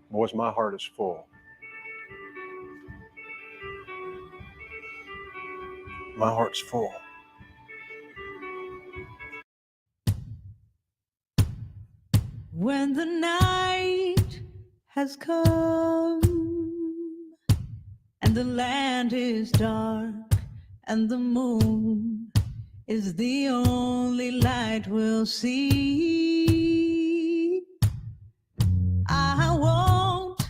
Boys, my heart is full. My heart's full. When the night has come and the land is dark and the moon is the only light we'll see, I won't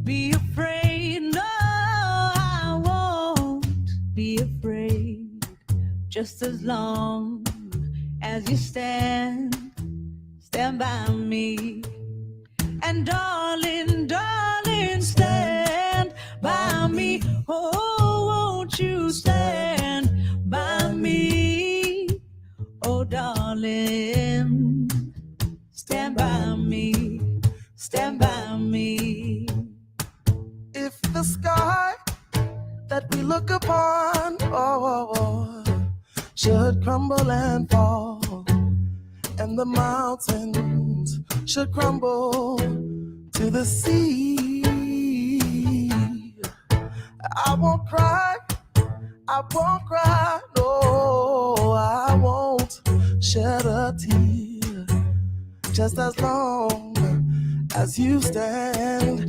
be afraid, no, I won't be afraid, just as long as you stand by me. And darling, darling, stand by me. Oh, won't you stand by me? Oh, darling, stand by me, stand by me. If the sky that we look upon, should crumble and fall, and the mountains should crumble to the sea, I won't cry, no, I won't shed a tear, just as long as you stand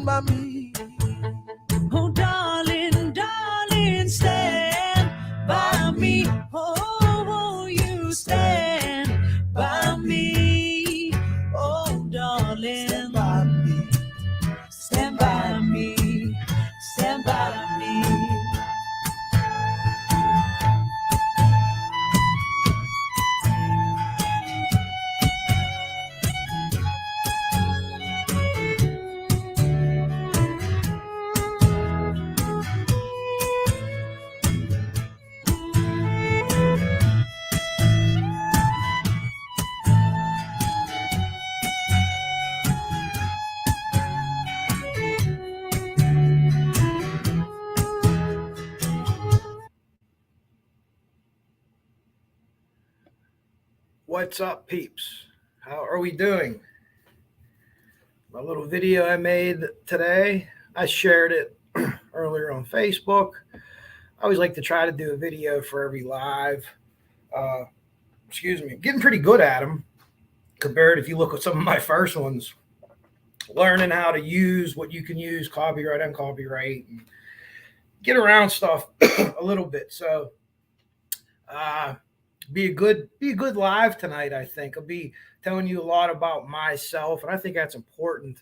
by me. Oh, darling, darling, stand by me. Oh, won't you stand by me? Oh, darling, Stand by me. stand by me, stand by me. What's up, peeps? How are we doing? My little video I made today, I shared it earlier on Facebook. I always like to try to do a video for every live. Getting pretty good at them compared if you look at some of my first ones. Learning how to use what you can use, copyright, uncopyright, and get around stuff a little bit. So, be a good live tonight. I think I'll be telling you a lot about myself, and I think that's important.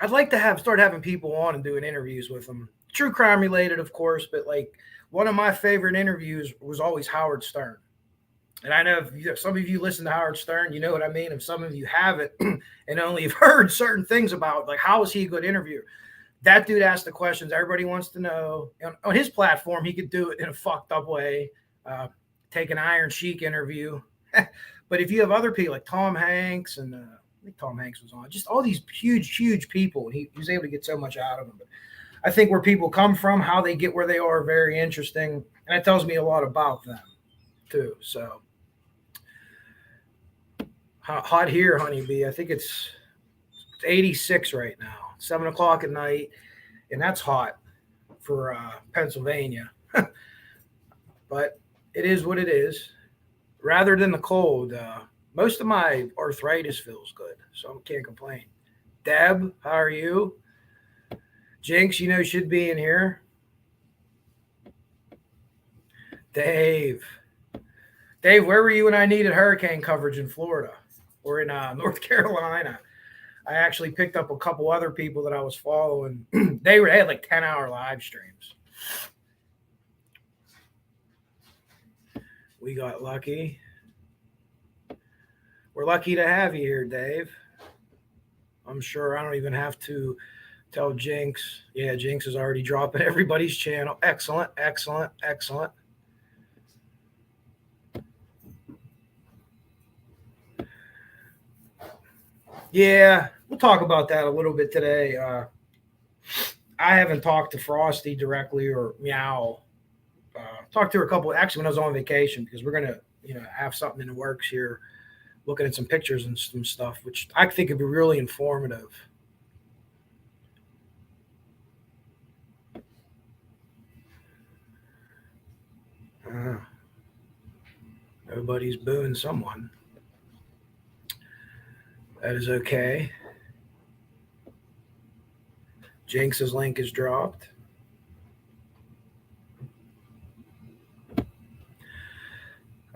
I'd like to start having people on and doing interviews with them, true crime related, of course. But like one of my favorite interviews was always Howard Stern, and I know if some of you listen to Howard Stern, you know what I mean. If some of you haven't and only have heard certain things about, like, how is he a good interviewer? That dude asks the questions everybody wants to know. On his platform, he could do it in a fucked up way. Take an Iron Sheik interview. But if you have other people like Tom Hanks, and I think Tom Hanks was on, just all these huge people, and he was able to get so much out of them. But I think where people come from, how they get where they are, very interesting. And it tells me a lot about them too. So hot here, honeybee. I think it's 86 right now, 7 o'clock at night. And that's hot for Pennsylvania. But it is what it is. Rather than the cold, most of my arthritis feels good, so I can't complain. Deb, how are you? Jinx, should be in here. Dave, where were you when I needed hurricane coverage in Florida or in North Carolina? I actually picked up a couple other people that I was following. They had like 10-hour live streams. We got lucky. We're lucky to have you here, Dave. I'm sure I don't even have to tell Jinx. Yeah, Jinx is already dropping everybody's channel. Excellent. Yeah, we'll talk about that a little bit today. I haven't talked to Frosty directly or Meow. Talked to her a couple, actually, when I was on vacation, because we're going to, have something in the works here looking at some pictures and some stuff, which I think would be really informative. Nobody's booing someone. That is okay. Jinx's link is dropped. I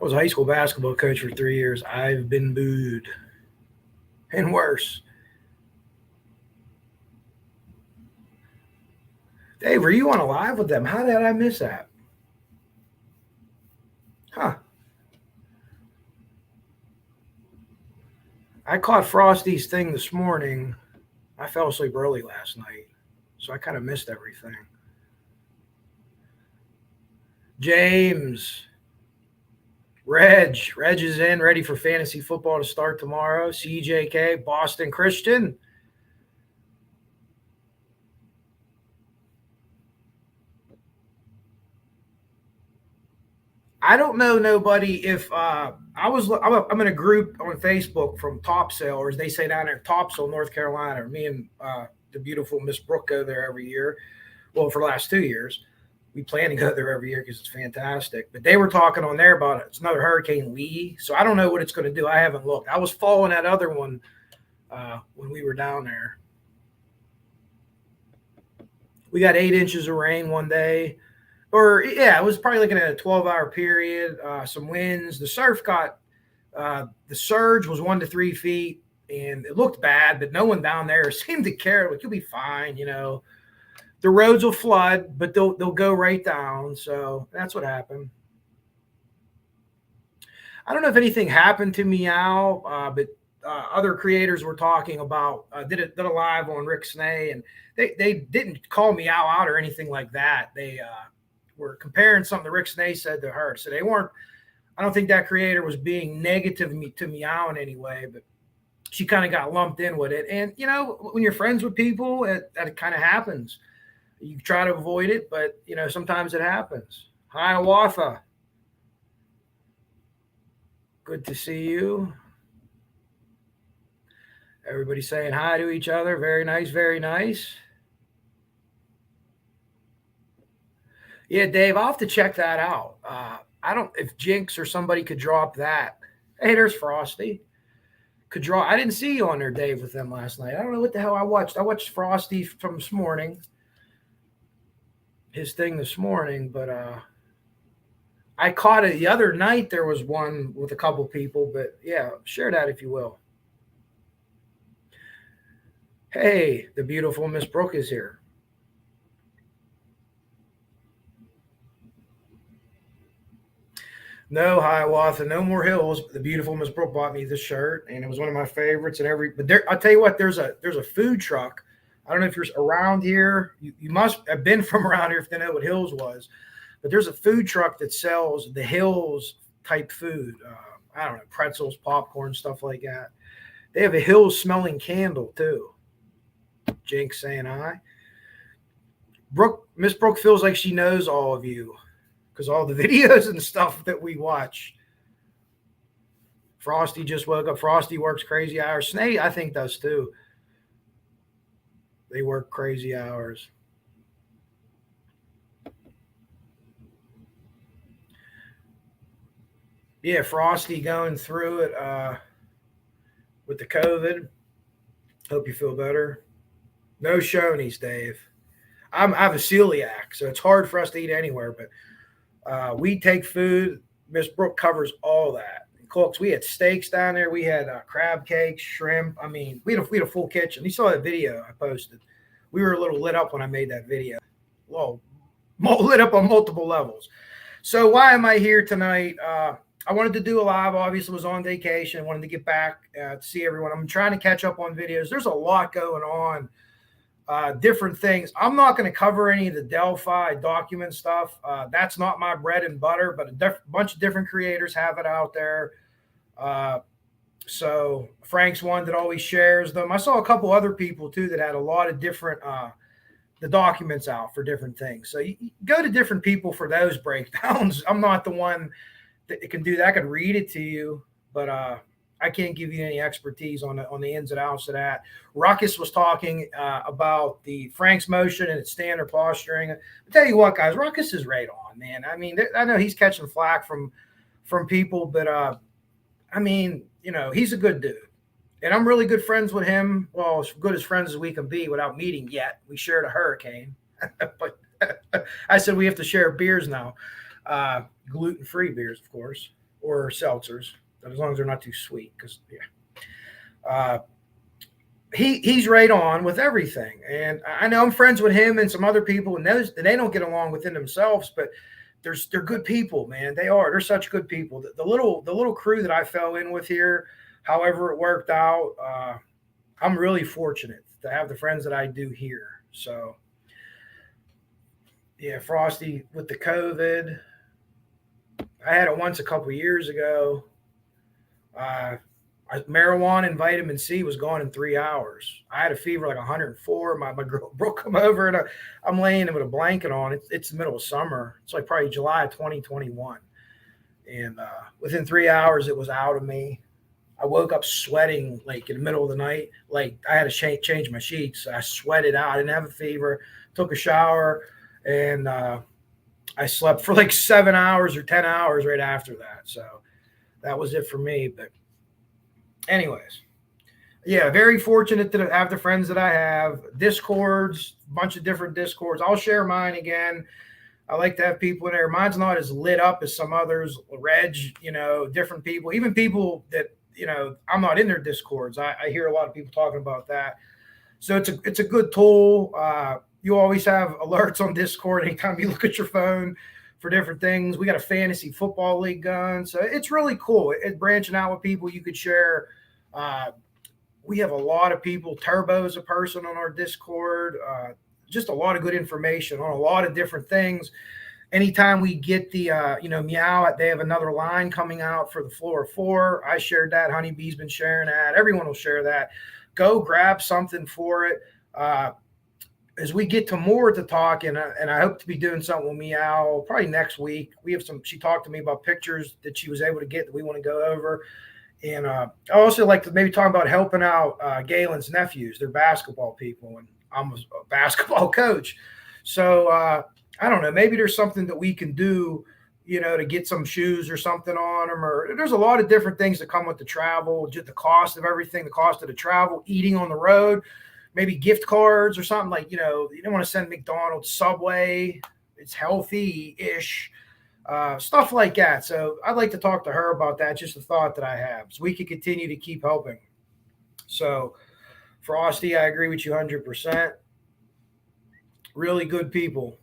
was a high school basketball coach for 3 years. I've been booed. And worse. Dave, were you on a live with them? How did I miss that? Huh. I caught Frosty's thing this morning. I fell asleep early last night, so I kind of missed everything. James. Reg is in, ready for fantasy football to start tomorrow. CJK, Boston Christian. I don't know nobody if I'm in a group on Facebook from Topsail, or as they say down there, Topsail, North Carolina. Me and the beautiful Miss Brooke go there every year. Well, for the last 2 years. We plan to go there every year because it's fantastic. But they were talking on there about it. It's another Hurricane Lee. So I don't know what it's going to do. I haven't looked. I was following that other one when we were down there. We got 8 inches of rain one day. Or, yeah, it was probably looking at a 12-hour period. Some winds. The surf got the surge was 1 to 3 feet. And it looked bad, but no one down there seemed to care. Like, you'll be fine, you know. The roads will flood, but they'll go right down. So that's what happened. I don't know if anything happened to Meow, but other creators were talking about did a live on Rick Snay, and they didn't call Meow out or anything like that. They were comparing something that Rick Snay said to her. So they weren't. I don't think that creator was being negative to Meow in any way, but she kind of got lumped in with it. And you know, when you're friends with people, that kind of happens. You try to avoid it, but, you know, sometimes it happens. Hi, Awatha. Good to see you. Everybody saying hi to each other. Very nice, very nice. Yeah, Dave, I'll have to check that out. I don't, if Jinx or somebody could drop that. Hey, there's Frosty. Could draw. I didn't see you on there, Dave, with them last night. I don't know what the hell I watched. I watched Frosty from this morning. His thing this morning, but I caught it the other night. There was one with a couple people, but yeah, share that if you will. Hey, the beautiful Miss Brooke is here. No, Hiawatha, no more hills. The beautiful Miss Brooke bought me this shirt, and it was one of my favorites. But I'll tell you what, there's a food truck. I don't know if you're around here. You must have been from around here if you know what Hills was. But there's a food truck that sells the Hills type food. I don't know, pretzels, popcorn, stuff like that. They have a Hills smelling candle too. Jinx saying hi. Miss Brooke feels like she knows all of you because all the videos and stuff that we watch. Frosty just woke up. Frosty works crazy hours. Snay, I think, does too. They work crazy hours. Yeah, Frosty going through it with the COVID. Hope you feel better. No Shoney's, Dave. I have a celiac, so it's hard for us to eat anywhere. But we take food. Miss Brooke covers all that. And cooks. We had steaks down there. We had crab cakes, shrimp. I mean, we had a full kitchen. You saw that video I posted. We were a little lit up when I made that video. Well, lit up on multiple levels. So why am I here tonight? I wanted to do a live. Obviously, was on vacation. Wanted to get back to see everyone. I'm trying to catch up on videos. There's a lot going on. Different things. I'm not going to cover any of the Delphi document stuff. That's not my bread and butter, but a bunch of different creators have it out there. So Frank's one that always shares them. I saw a couple other people too that had a lot of different the documents out for different things. So you go to different people for those breakdowns. I'm not the one that can do that. I could read it to you, but I can't give you any expertise on the ins and outs of that. Ruckus was talking about the Frank's motion and its standard posturing. I'll tell you what, guys, Ruckus is right on, man. I mean, I know he's catching flack from people, but I mean, you know, he's a good dude. And I'm really good friends with him. Well, as good as friends as we can be without meeting yet. We shared a hurricane. But I said we have to share beers now. Gluten-free beers, of course, or seltzers, but as long as they're not too sweet. Because, yeah. He's right on with everything. And I know I'm friends with him and some other people, and they don't get along within themselves, but they're good people, man. They are. They're such good people. The little crew that I fell in with here, however it worked out, I'm really fortunate to have the friends that I do here. So, yeah, Frosty, with the COVID, I had it once a couple of years ago. Marijuana and vitamin C was gone in 3 hours. I had a fever like 104. My girl Brooke come over, and I'm laying with a blanket on. It's the middle of summer. It's like probably July of 2021. And within 3 hours, it was out of me. I woke up sweating like in the middle of the night. Like I had to change my sheets. I sweated out. I didn't have a fever. Took a shower, and I slept for like 7 hours or 10 hours right after that. So that was it for me. But anyways, yeah, very fortunate to have the friends that I have. Discords, a bunch of different Discords. I'll share mine again. I like to have people in there. Mine's not as lit up as some others. Reg, you know, different people, even people that, you know, I'm not in their Discords. I hear a lot of people talking about that. So it's a good tool. You always have alerts on Discord anytime you look at your phone for different things. We got a fantasy football league going. So it's really cool. It's branching out with people you could share. We have a lot of people. Turbo is a person on our Discord. Just a lot of good information on a lot of different things. Anytime we get the, Meow, they have another line coming out for the Floor 4. I shared that. Honeybee's been sharing that. Everyone will share that. Go grab something for it. As we get to more to talk, and I hope to be doing something with Meow probably next week. We have she talked to me about pictures that she was able to get that we want to go over. And I also like to maybe talk about helping out Galen's nephews. They're basketball people, and I'm a basketball coach. So I don't know, maybe there's something that we can do, you know, to get some shoes or something on them. Or there's a lot of different things that come with the travel, just the cost of everything, the cost of the travel, eating on the road, maybe gift cards or something like, you know, you don't want to send McDonald's, Subway. It's healthy-ish, stuff like that. So I'd like to talk to her about that, just a thought that I have, so we can continue to keep helping. So Frosty, I agree with you 100%. Really good people.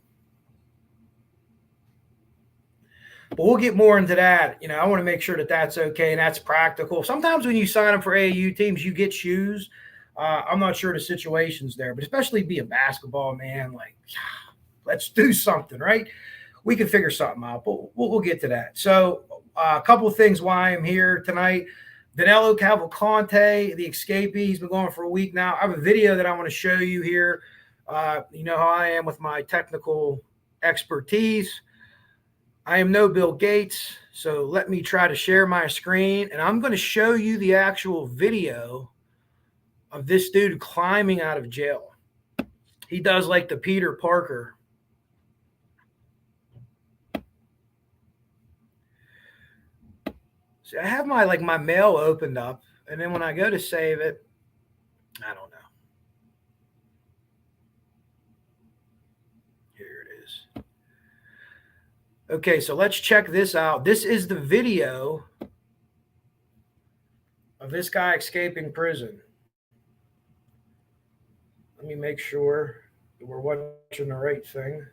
But we'll get more into that. You know, I want to make sure that that's okay and that's practical. Sometimes when you sign up for AAU teams, you get shoes. I'm not sure the situation's there, but especially being basketball, man, like, let's do something, right? We can figure something out, but we'll get to that. So a couple of things why I'm here tonight. Danilo Cavalcante, the escapee, he's been going for a week now. I have a video that I want to show you here. You know how I am with my technical expertise. I am no Bill Gates, so let me try to share my screen, and I'm going to show you the actual video of this dude climbing out of jail. He does like the Peter Parker. See, I have my mail opened up, and then when I go to save it, I don't know. Here it is. Okay, so let's check this out. This is the video of this guy escaping prison. Let me make sure that we're watching the right thing.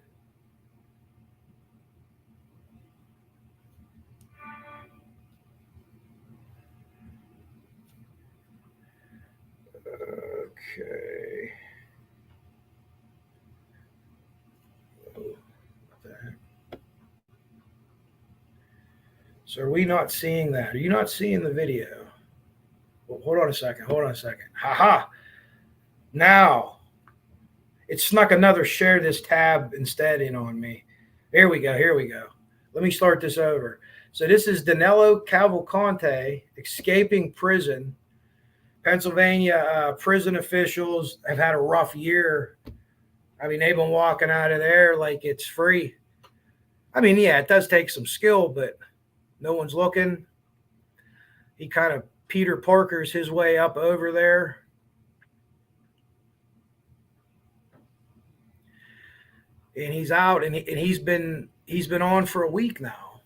Okay. Oh, what the heck? So are we not seeing that? Are you not seeing the video? Well, hold on a second. Ha-ha. Now, it snuck another share this tab instead in on me. Here we go. Let me start this over. So this is Danilo Cavalcante escaping prison. Pennsylvania prison officials have had a rough year. I mean, they've been walking out of there like it's free. I mean, yeah, it does take some skill, but no one's looking. He kind of Peter Parker's his way up over there. And he's out, and he's been on for a week now,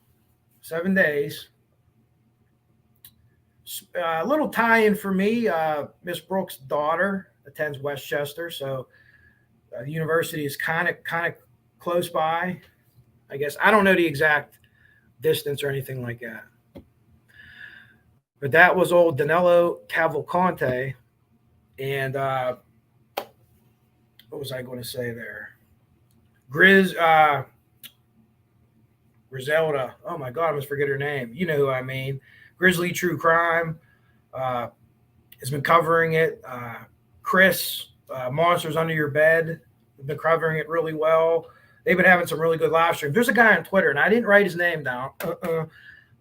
7 days. A little tie-in for me. Miss Brooks' daughter attends Westchester, so the university is kind of close by. I guess I don't know the exact distance or anything like that. But that was old Danilo Cavalcante, and what was I going to say there? Griselda. Oh my God, I must forget her name. You know who I mean. Grizzly True Crime has been covering it. Chris, Monsters Under Your Bed, have been covering it really well. They've been having some really good live streams. There's a guy on Twitter, and I didn't write his name down,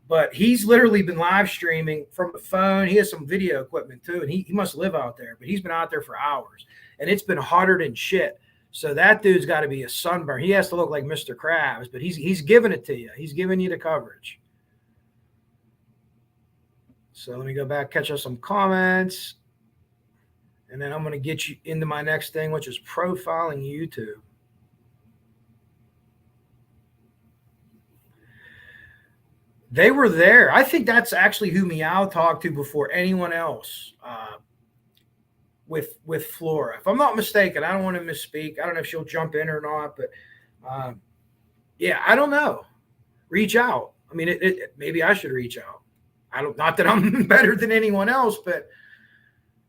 but he's literally been live streaming from the phone. He has some video equipment too, and he must live out there, but he's been out there for hours, and it's been hotter than shit. So that dude's got to be a sunburn. He has to look like Mr. Krabs, but he's giving it to you. He's giving you the coverage. So let me go back, catch up some comments, and then I'm going to get you into my next thing, which is profiling YouTube. They were there. I think that's actually who Meow talked to before anyone else with Flora. If I'm not mistaken, I don't want to misspeak. I don't know if she'll jump in or not, but yeah, I don't know. Reach out. I mean, maybe I should reach out. Not that I'm better than anyone else, but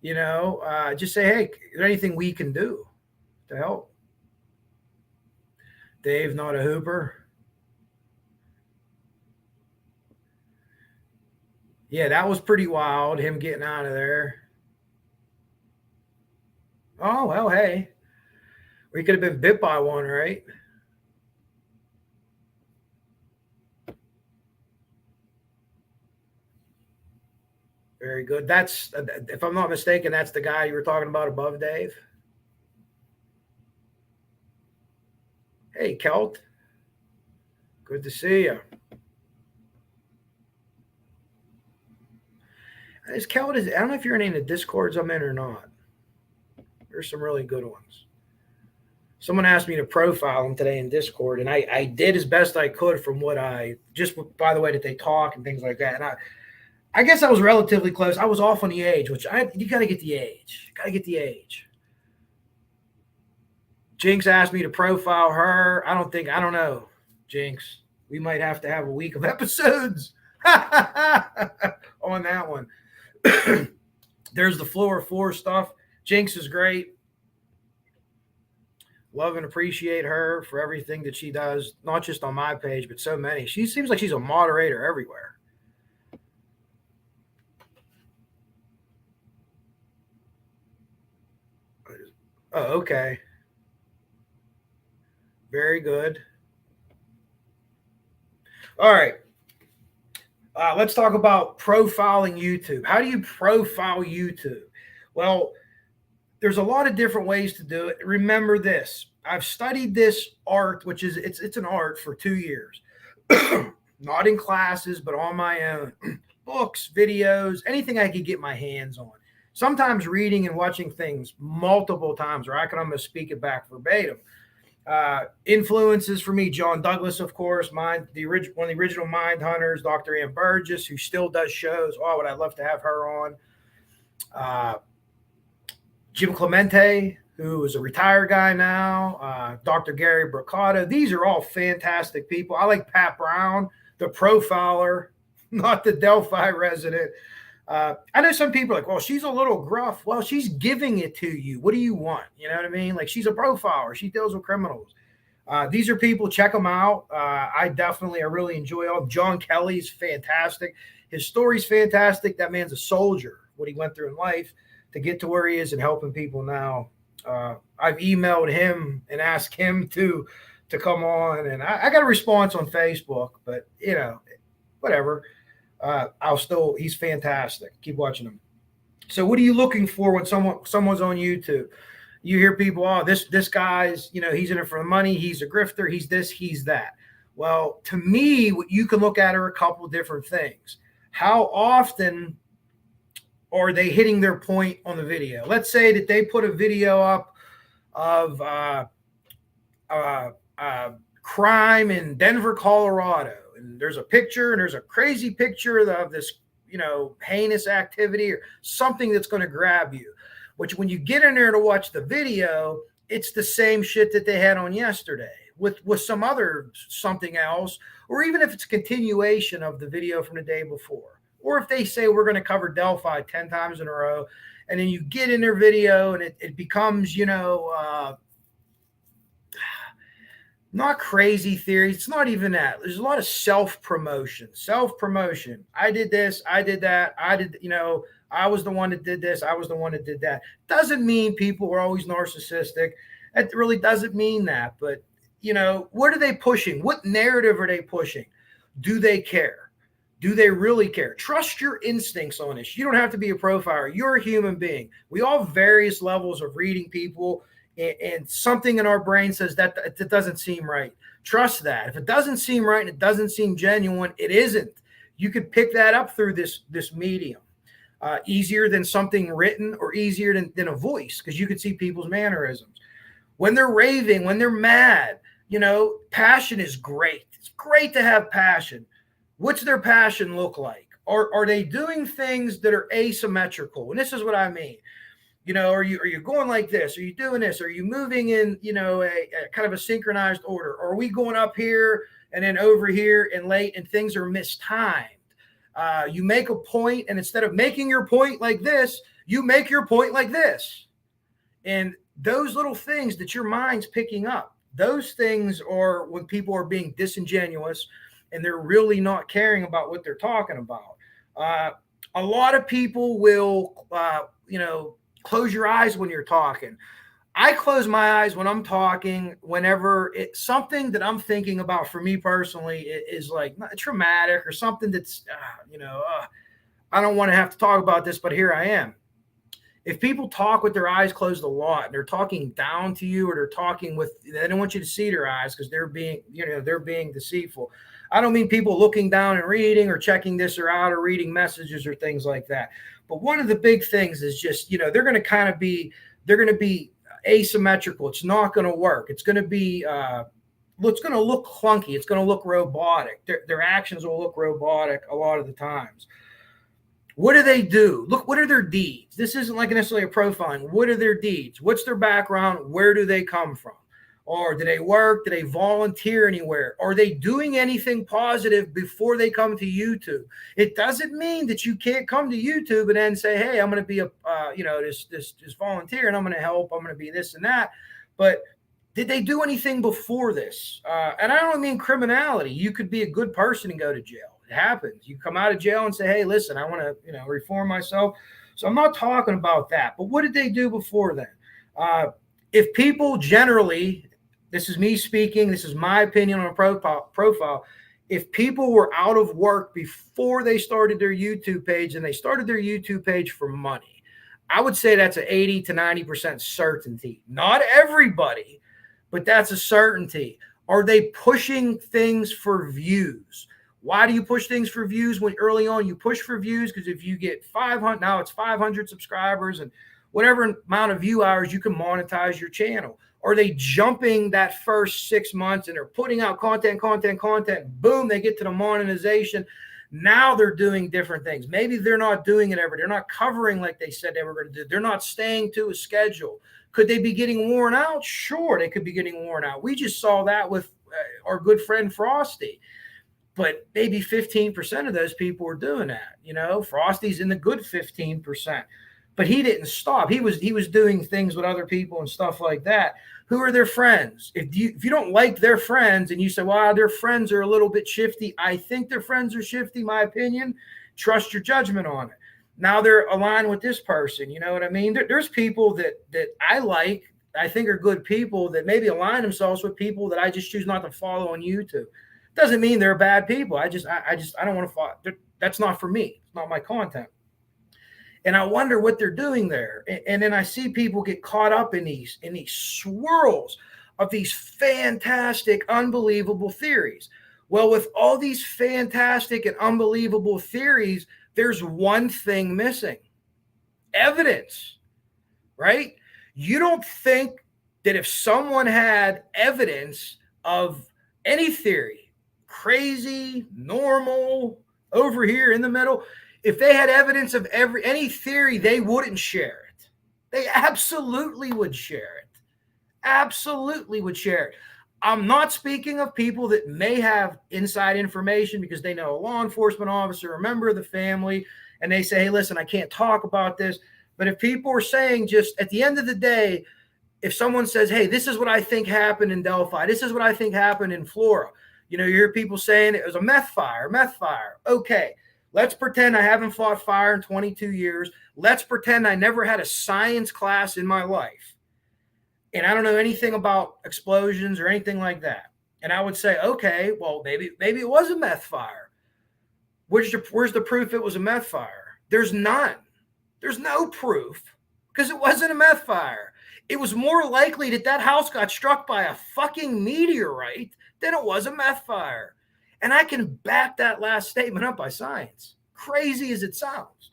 just say, hey, is there anything we can do to help? Dave, not a hooper. Yeah, that was pretty wild, him getting out of there. Oh, well, hey. We could have been bit by one, right? Very good. That's, if I'm not mistaken, that's the guy you were talking about above, Dave. Hey, Kelt. Good to see you. This Kelt I don't know if you're in any of the Discords I'm in or not. There's some really good ones. Someone asked me to profile them today in Discord, and I did as best I could from what just by the way that they talk and things like that. And I guess I was relatively close. I was off on the age, which you got to get the age. Got to get the age. Jinx asked me to profile her. I don't know, Jinx. We might have to have a week of episodes on that one. There's the Floor 4 stuff. Jinx is great. Love and appreciate her for everything that she does, not just on my page, but so many. She seems like she's a moderator everywhere. Oh, okay. Very good. All right. Let's talk about profiling YouTube. How do you profile YouTube? Well, there's a lot of different ways to do it. Remember this. I've studied this art, which is it's an art for 2 years. Not in classes, but on my own. Books, videos, anything I could get my hands on. Sometimes reading and watching things multiple times where I can almost speak it back verbatim. Influences for me, John Douglas, of course, one of the original Mind Hunters, Dr. Ann Burgess, who still does shows. Oh, would I love to have her on. Jim Clemente, who is a retired guy now, Dr. Gary Bricado. These are all fantastic people. I like Pat Brown, the profiler, not the Delphi resident. I know some people are like, well, she's a little gruff. Well, she's giving it to you. What do you want? You know what I mean? Like, she's a profiler. She deals with criminals. These are people, check them out. I really enjoy them. John Kelly's fantastic. His story's fantastic. That man's a soldier, what he went through in life to get to where he is and helping people now. I've emailed him and asked him to come on, and I got a response on Facebook, but whatever. He's fantastic. Keep watching him. So what are you looking for when someone's on YouTube? You hear people, oh, this guy's, he's in it for the money. He's a grifter. He's this, he's that. Well, to me, what you can look at are a couple of different things. How often are they hitting their point on the video? Let's say that they put a video up of crime in Denver, Colorado. And there's a picture and there's a crazy picture of this, heinous activity or something that's going to grab you, which when you get in there to watch the video, it's the same shit that they had on yesterday with some other something else, or even if it's a continuation of the video from the day before, or if they say we're going to cover Delphi 10 times in a row, and then you get in their video and it becomes, not crazy theories. It's not even that. There's a lot of self-promotion. I did this. I did that. I was the one that did this. I was the one that did that. Doesn't mean people are always narcissistic. It really doesn't mean that. But, what are they pushing? What narrative are they pushing? Do they care? Do they really care? Trust your instincts on this. You don't have to be a profiler. You're a human being. We all have various levels of reading people, and something in our brain says that it doesn't seem right. Trust that. If it doesn't seem right and it doesn't seem genuine, it isn't. You could pick that up through this medium. Easier than something written, or easier than a voice, because you can see people's mannerisms. When they're raving, when they're mad, passion is great. It's great to have passion. What's their passion look like? Are they doing things that are asymmetrical? And this is what I mean. Are you going like this? Are you doing this? Are you moving in, a kind of a synchronized order? Or are we going up here and then over here and late and things are mistimed? You make a point, and instead of making your point like this, you make your point like this. And those little things that your mind's picking up, those things are when people are being disingenuous and they're really not caring about what they're talking about. A lot of people will, close your eyes when you're talking. I close my eyes when I'm talking whenever it's something that I'm thinking about. For me personally, it is like traumatic or something that's, I don't want to have to talk about this, but here I am. If people talk with their eyes closed a lot and they're talking down to you, or they're talking they don't want you to see their eyes because they're being deceitful. I don't mean people looking down and reading or checking this or out or reading messages or things like that. But one of the big things is just, they're going to be asymmetrical. It's not going to work. It's going to be, it's going to look clunky. It's going to look robotic. Their actions will look robotic a lot of the times. What do they do? Look, what are their deeds? This isn't like necessarily a profiling. What are their deeds? What's their background? Where do they come from? Or do they work? Do they volunteer anywhere? Are they doing anything positive before they come to YouTube? It doesn't mean that you can't come to YouTube and then say, hey, I'm going to be this volunteer and I'm going to help. I'm going to be this and that. But did they do anything before this? And I don't mean criminality. You could be a good person and go to jail. It happens. You come out of jail and say, hey, listen, I want to, reform myself. So I'm not talking about that. But what did they do before then? If people generally, this is me speaking, this is my opinion on a profile. If people were out of work before they started their YouTube page and they started their YouTube page for money, I would say that's an 80 to 90% certainty. Not everybody, but that's a certainty. Are they pushing things for views? Why do you push things for views? When early on you push for views, because if you get 500, now it's 500 subscribers and whatever amount of view hours, you can monetize your channel. Are they jumping that first 6 months and they're putting out content, boom, they get to the monetization. Now they're doing different things. Maybe they're not doing it ever. They're not covering like they said they were going to do. They're not staying to a schedule. Could they be getting worn out? Sure, they could be getting worn out. We just saw that with our good friend Frosty. But maybe 15% of those people were doing that. Frosty's in the good 15%. But he didn't stop. He was doing things with other people and stuff like that. Who are their friends? If you don't like their friends and you say, wow, their friends are a little bit shifty. I think their friends are shifty, my opinion. Trust your judgment on it. Now they're aligned with this person. You know what I mean? There's people that I like, I think are good people that maybe align themselves with people that I just choose not to follow on YouTube. Doesn't mean they're bad people. I don't want to follow. That's not for me. It's not my content. And I wonder what they're doing there. And then I see people get caught up in these swirls of these fantastic, unbelievable theories. Well, with all these fantastic and unbelievable theories, there's one thing missing: evidence, right? You don't think that if someone had evidence of any theory, crazy, normal, over here in the middle, if they had evidence of any theory, they wouldn't share it. They absolutely would share it. Absolutely would share it. I'm not speaking of people that may have inside information because they know a law enforcement officer, a member of the family, and they say, hey, listen, I can't talk about this. But if people are saying, just at the end of the day, if someone says, hey, this is what I think happened in Delphi, this is what I think happened in Florida, you hear people saying it was a meth fire. Okay. Let's pretend I haven't fought fire in 22 years. Let's pretend I never had a science class in my life. And I don't know anything about explosions or anything like that. And I would say, okay, well, maybe it was a meth fire. Where's the proof it was a meth fire? There's none. There's no proof because it wasn't a meth fire. It was more likely that house got struck by a fucking meteorite than it was a meth fire. And I can back that last statement up by science, crazy as it sounds.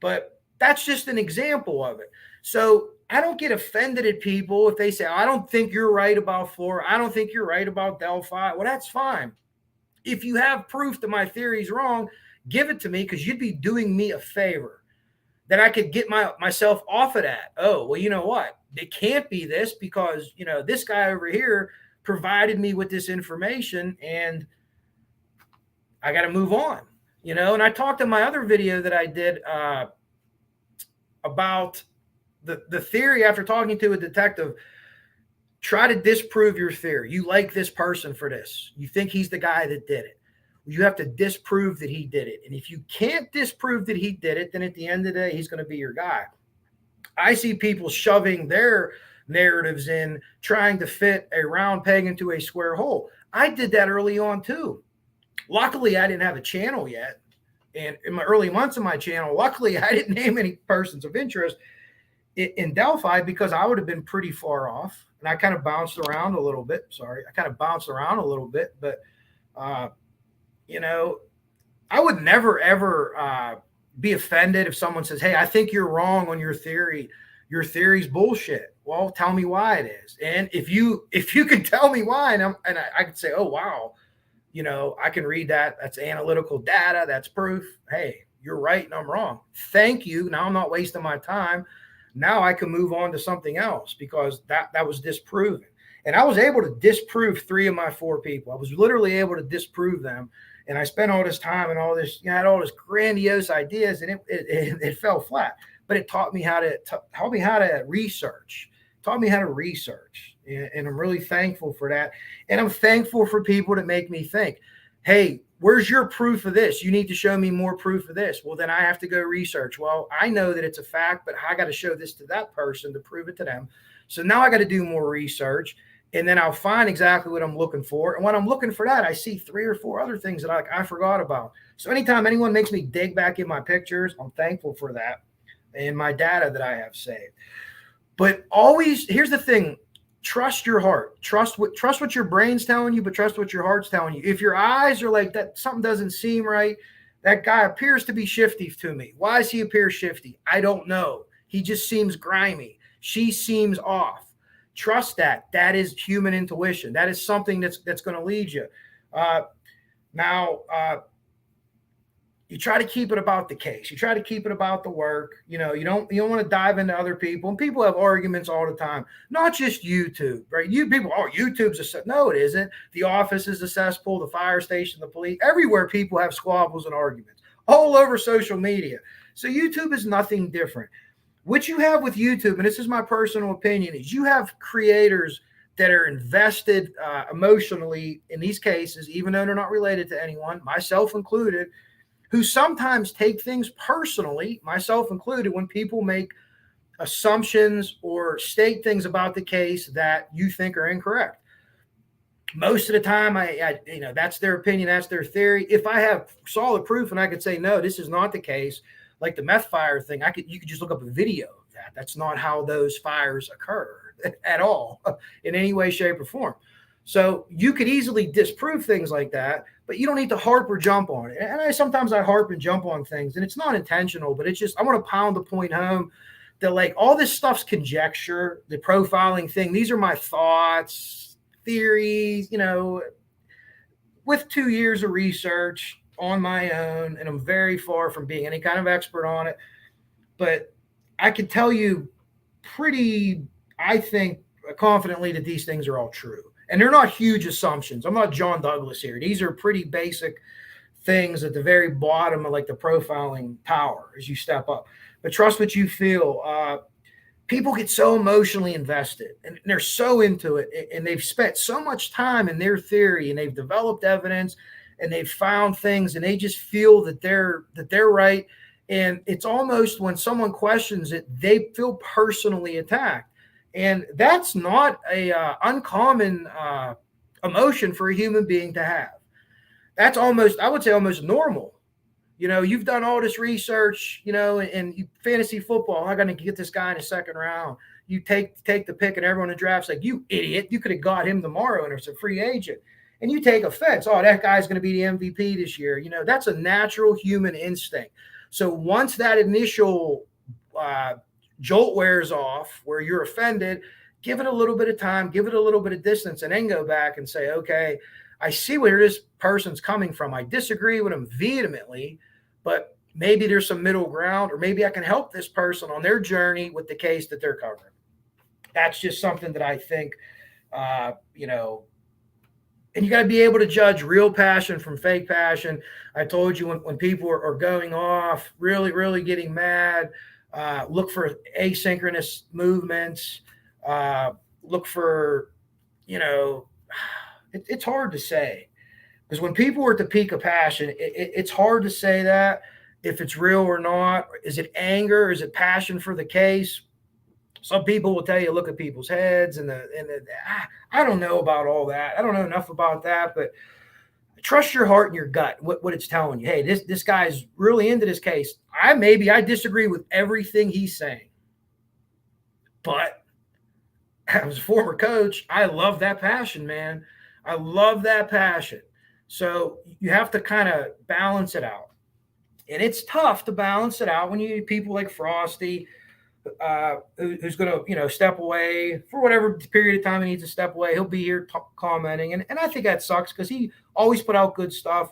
But that's just an example of it. So I don't get offended at people if they say, I don't think you're right about Florida. I don't think you're right about Delphi. Well, that's fine. If you have proof that my theory is wrong, give it to me, because you'd be doing me a favor. Then I could get myself off of that. Oh, well, you know what? It can't be this because, this guy over here provided me with this information and I got to move on, And I talked in my other video that I did about the theory after talking to a detective. Try to disprove your theory. You like this person for this. You think he's the guy that did it. You have to disprove that he did it. And if you can't disprove that he did it, then at the end of the day, he's going to be your guy. I see people shoving their narratives in, trying to fit a round peg into a square hole. I did that early on too. Luckily, I didn't have a channel yet. And in my early months of my channel, luckily, I didn't name any persons of interest in Delphi because I would have been pretty far off. And I kind of bounced around a little bit. But, I would never, ever be offended if someone says, hey, I think you're wrong on your theory. Your theory's bullshit. Well, tell me why it is. And if you can tell me why, and I could say, oh, wow, I can read that. That's analytical data. That's proof. Hey, you're right and I'm wrong. Thank you. Now I'm not wasting my time. Now I can move on to something else because that was disproven. And I was able to disprove 3 of my 4 people. I was literally able to disprove them. And I spent all this time and all this, had all this grandiose ideas, and it fell flat. But it taught me how to research. Taught me how to research. And I'm really thankful for that. And I'm thankful for people that make me think, hey, where's your proof of this? You need to show me more proof of this. Well, then I have to go research. Well, I know that it's a fact, but I got to show this to that person to prove it to them. So now I got to do more research. And then I'll find exactly what I'm looking for. And when I'm looking for that, I see 3 or 4 other things that I forgot about. So anytime anyone makes me dig back in my pictures, I'm thankful for that and my data that I have saved. But always, here's the thing. Trust your heart. Trust what your brain's telling you, but trust what your heart's telling you. If your eyes are like that, something doesn't seem right. That guy appears to be shifty to me. Why does he appear shifty? I don't know. He just seems grimy. She seems off. Trust that. That is human intuition. That is something that's going to lead you. You try to keep it about the case. You try to keep it about the work. You don't want to dive into other people. And people have arguments all the time. Not just YouTube, right? YouTube's no, it isn't. The office is a cesspool. The fire station, the police, everywhere people have squabbles and arguments all over social media. So YouTube is nothing different. What you have with YouTube, and this is my personal opinion, is you have creators that are invested emotionally in these cases, even though they're not related to anyone, myself included, who sometimes take things personally, myself included, when people make assumptions or state things about the case that you think are incorrect. Most of the time, I that's their opinion, that's their theory. If I have solid proof and I could say, no, this is not the case, like the meth fire thing, you could just look up a video of that. That's not how those fires occur at all in any way, shape, or form. So you could easily disprove things like that, but you don't need to harp or jump on it. And sometimes I harp and jump on things, and it's not intentional, but it's just I want to pound the point home that like all this stuff's conjecture, the profiling thing. These are my thoughts, theories, with 2 years of research on my own, and I'm very far from being any kind of expert on it. But I can tell you I think confidently that these things are all true. And they're not huge assumptions. I'm not John Douglas here. These are pretty basic things at the very bottom of like the profiling tower as you step up. But trust what you feel. People get so emotionally invested and they're so into it, and they've spent so much time in their theory, and they've developed evidence, and they've found things, and they just feel that they're right. And it's almost when someone questions it, they feel personally attacked. And that's not a uncommon emotion for a human being to have. That's almost, I would say, almost normal. You've done all this research, and fantasy football. I'm going to get this guy in the second round. You take the pick, and everyone in the draft's like, you idiot. You could have got him tomorrow, and it's a free agent. And you take offense. Oh, that guy's going to be the MVP this year. That's a natural human instinct. So once that initial jolt wears off, where you're offended, give it a little bit of time, give it a little bit of distance, and then go back and say, okay, I see where this person's coming from. I disagree with him vehemently, but maybe there's some middle ground, or maybe I can help this person on their journey with the case that they're covering. That's just something that I think, and you got to be able to judge real passion from fake passion. I told you when people are going off, really, really getting mad, look for asynchronous movements, look for, it's hard to say, because when people are at the peak of passion, it's hard to say that if it's real or not. Is it anger? Is it passion for the case? Some people will tell you, look at people's heads, and I don't know about all that. I don't know enough about that, but trust your heart and your gut, what it's telling you. Hey, this guy's really into this case. I disagree with everything he's saying, but as a former coach, I love that passion, man. I love that passion. So you have to kind of balance it out. And it's tough to balance it out when you need people like Frosty, who's going to, step away for whatever period of time he needs to step away. He'll be here commenting. And I think that sucks, because he always put out good stuff.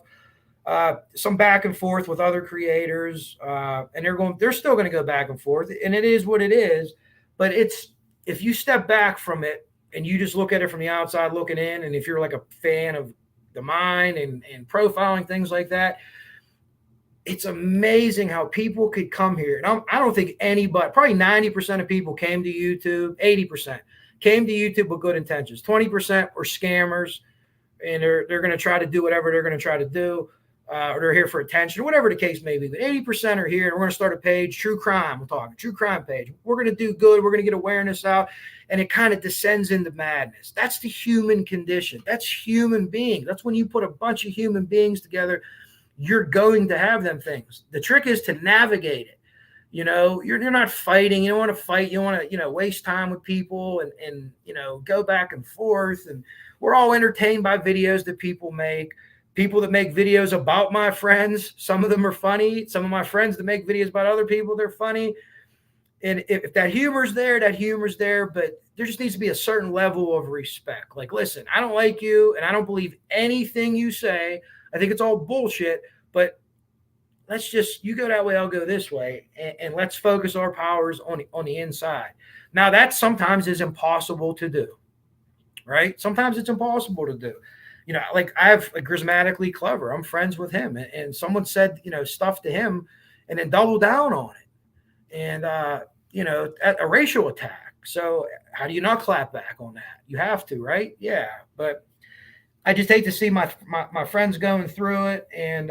Some back and forth with other creators, and they're still going to go back and forth, and it is what it is. But if you step back from it and you just look at it from the outside looking in, and if you're like a fan of the mind and profiling things like that, it's amazing how people could come here. And I don't think anybody, probably 90% of people came to YouTube, 80% came to YouTube with good intentions. 20% were scammers, and they're going to try to do whatever they're going to try to do, or they're here for attention, or whatever the case may be. But 80% are here, and we're going to start a page, true crime. We're talking true crime page. We're going to do good. We're going to get awareness out, and it kind of descends into madness. That's the human condition. That's human beings. That's when you put a bunch of human beings together, you're going to have them things. The trick is to navigate it. You're not fighting. You don't want to fight. You want to, waste time with people and go back and forth. And we're all entertained by videos that people make. People that make videos about my friends, some of them are funny. Some of my friends that make videos about other people, they're funny. And if that humor's there, that humor's there. But there just needs to be a certain level of respect. Like, listen, I don't like you, and I don't believe anything you say. I think it's all bullshit, but you go that way, I'll go this way, and let's focus our powers on the inside. Now, that sometimes is impossible to do, right? Sometimes it's impossible to do. Like I have a grammatically clever. I'm friends with him, and someone said, stuff to him, and then double down on it, and a racial attack. So how do you not clap back on that? You have to, right? Yeah, but I just hate to see my friends going through it. And,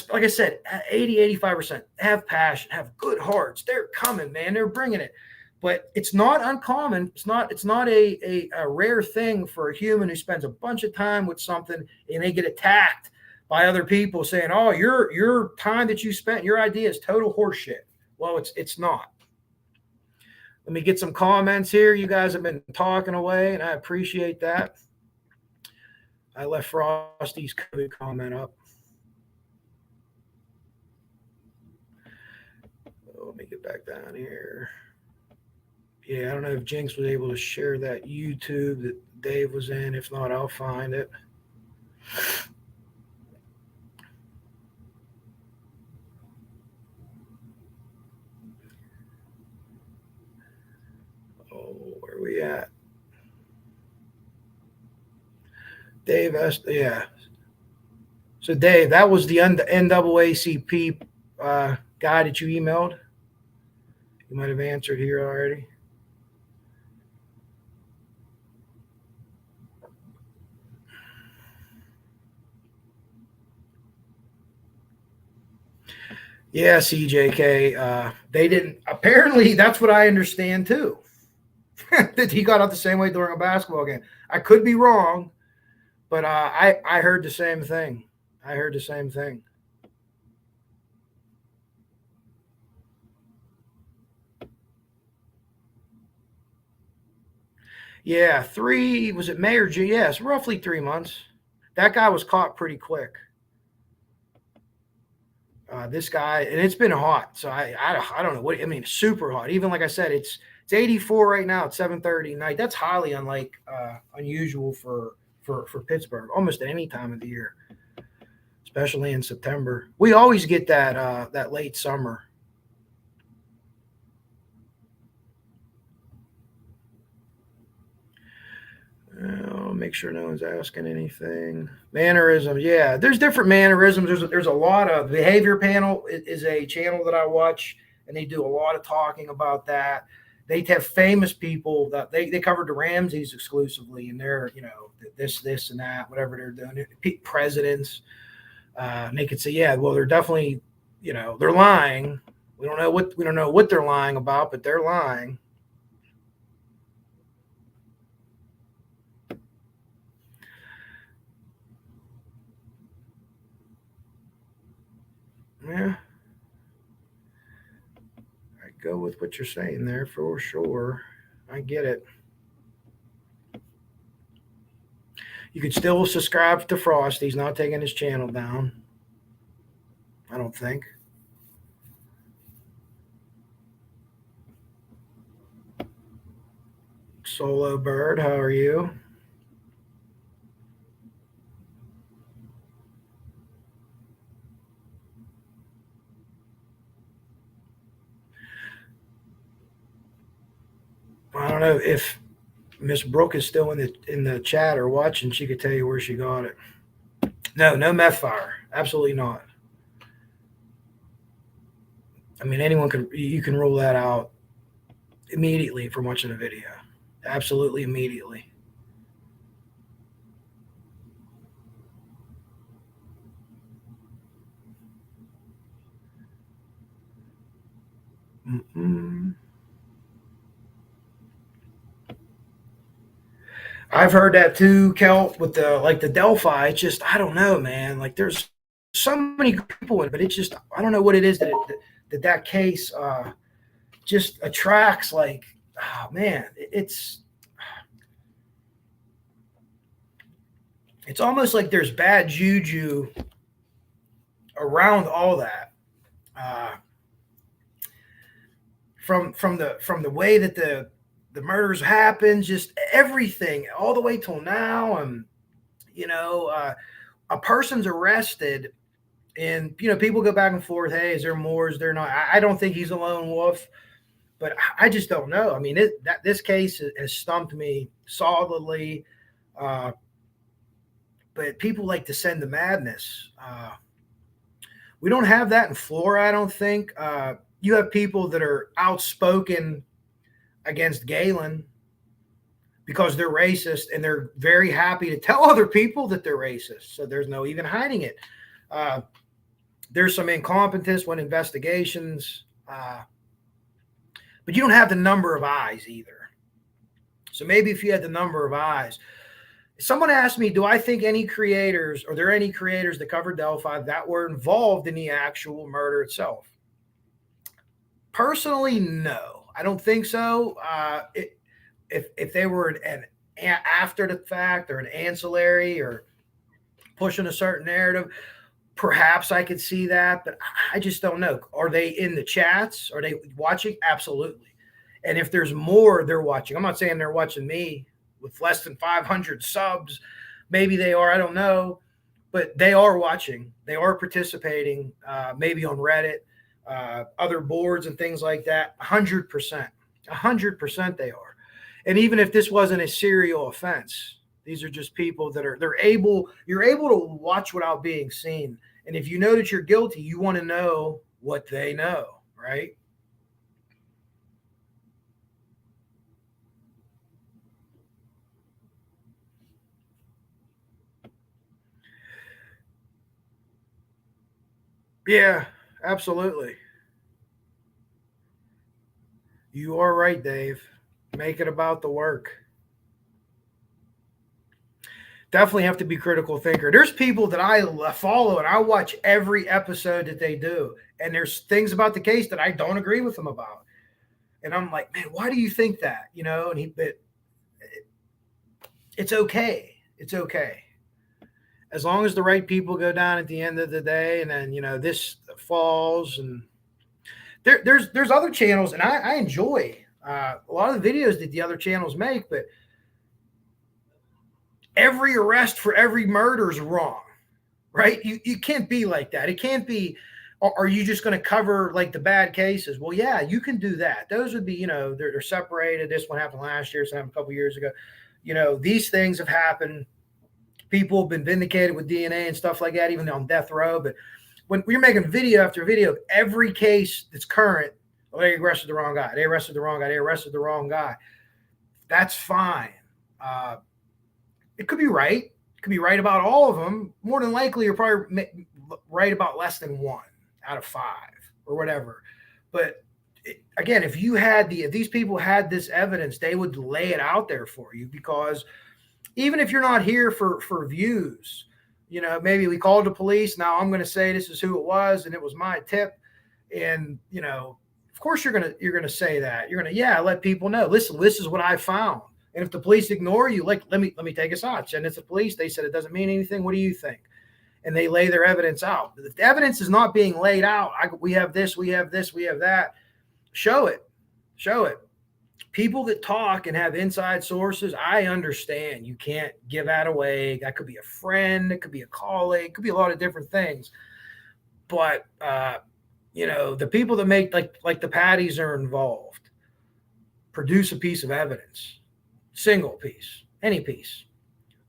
like I said, 80, 85% have passion, have good hearts. They're coming, man. They're bringing it. But it's not uncommon. It's not a rare thing for a human who spends a bunch of time with something and they get attacked by other people saying, "Oh, your time that you spent, your idea is total horseshit." Well, it's not. Let me get some comments here. You guys have been talking away, and I appreciate that. I left Frosty's COVID comment up. Let me get back down here. Yeah, I don't know if Jinx was able to share that YouTube that Dave was in. If not, I'll find it. Oh, where are we at? Dave asked, yeah. So, Dave, that was the NAACP guy that you emailed. You might have answered here already. Yeah, CJK. They didn't. Apparently, that's what I understand too. That he got out the same way during a basketball game. I could be wrong, but I heard the same thing. I heard the same thing. Yeah, was it May or June? Yes, roughly 3 months. That guy was caught pretty quick. This guy, and it's been hot, so I don't know what I mean. Super hot. Even like I said, it's 84 right now at 7:30 at night. That's highly unusual for Pittsburgh. Almost at any time of the year, especially in September. We always get that late summer. I'll make sure no one's asking anything. Mannerisms, yeah. There's different mannerisms. There's a lot of Behavior Panel is a channel that I watch, and they do a lot of talking about that. They have famous people that they covered the Ramseys exclusively, and they're this and that, whatever they're doing. Presidents, and they could say, yeah, well, they're definitely they're lying. We don't know what they're lying about, but they're lying. Yeah, I go with what you're saying there for sure. I get it. You could still subscribe to Frost. He's not taking his channel down. I don't think. Solo Bird, how are you? I don't know if Miss Brooke is still in the chat or watching. She could tell you where she got it. No meth fire. Absolutely not. I mean, you can rule that out immediately from watching the video. Absolutely immediately. Mm-mm. I've heard that too, Kel, with the Delphi. It's just, I don't know, man. Like there's so many people in it, but it's just, I don't know what it is that case just attracts. Like, oh man, it's almost like there's bad juju around all that. From the way that the murders happen, just everything, all the way till now. A person's arrested, and people go back and forth. Hey, is there more? Is there not? I don't think he's a lone wolf, but I just don't know. I mean, this case has stumped me solidly. But people like to send the madness. We don't have that in Florida, I don't think. You have people that are outspoken against Galen because they're racist, and they're very happy to tell other people that they're racist. So there's no even hiding it. There's some incompetence when investigations but you don't have the number of eyes either. So maybe if you had the number of eyes. Someone asked me, do I think any creators, are there any creators that cover Delphi that were involved in the actual murder itself? Personally, no, I don't think so. If they were an after the fact or an ancillary or pushing a certain narrative, perhaps I could see that, but I just don't know. Are they in the chats? Are they watching? Absolutely. And if there's more, they're watching. I'm not saying they're watching me with less than 500 subs. Maybe they are, I don't know, but they are watching. They are participating, maybe on Reddit, other boards and things like that. 100%, 100% they are. And even if this wasn't a serial offense, these are just people that you're able to watch without being seen. And if you know that you're guilty, you want to know what they know, right? Yeah, absolutely. You are right, Dave. Make it about the work. Definitely have to be critical thinker. There's people that I follow and I watch every episode that they do. And there's things about the case that I don't agree with them about. And I'm like, man, why do you think that? You know, but it's okay. It's okay. As long as the right people go down at the end of the day, and then, you know, this falls, and there's other channels, and I enjoy a lot of the videos that the other channels make, but every arrest for every murder is wrong, right? You can't be like that. It can't be, are you just going to cover like the bad cases? Well, yeah, you can do that. Those would be, you know, they're separated. This one happened last year, so happened a couple years ago. You know, these things have happened. People have been vindicated with DNA and stuff like that, even on death row. But when you're making video after video of every case that's current, oh, they arrested the wrong guy. They arrested the wrong guy. They arrested the wrong guy. That's fine. It could be right. It could be right about all of them. More than likely, you're probably right about less than 1 out of 5 or whatever. But again, if these people had this evidence, they would lay it out there for you, because even if you're not here for views, you know, maybe we called the police. Now I'm going to say this is who it was, and it was my tip. And, you know, of course you're going to say that. You're going to, let people know. Listen, this is what I found. And if the police ignore you, like, let me take a shot. And it's the police. They said it doesn't mean anything. What do you think? And they lay their evidence out. But if the evidence is not being laid out, we have this, we have this, we have that. Show it. Show it. People that talk and have inside sources, I understand. You can't give that away. That could be a friend. It could be a colleague. It could be a lot of different things. But, you know, the people that make, like the Patties are involved, produce a piece of evidence. Single piece. Any piece.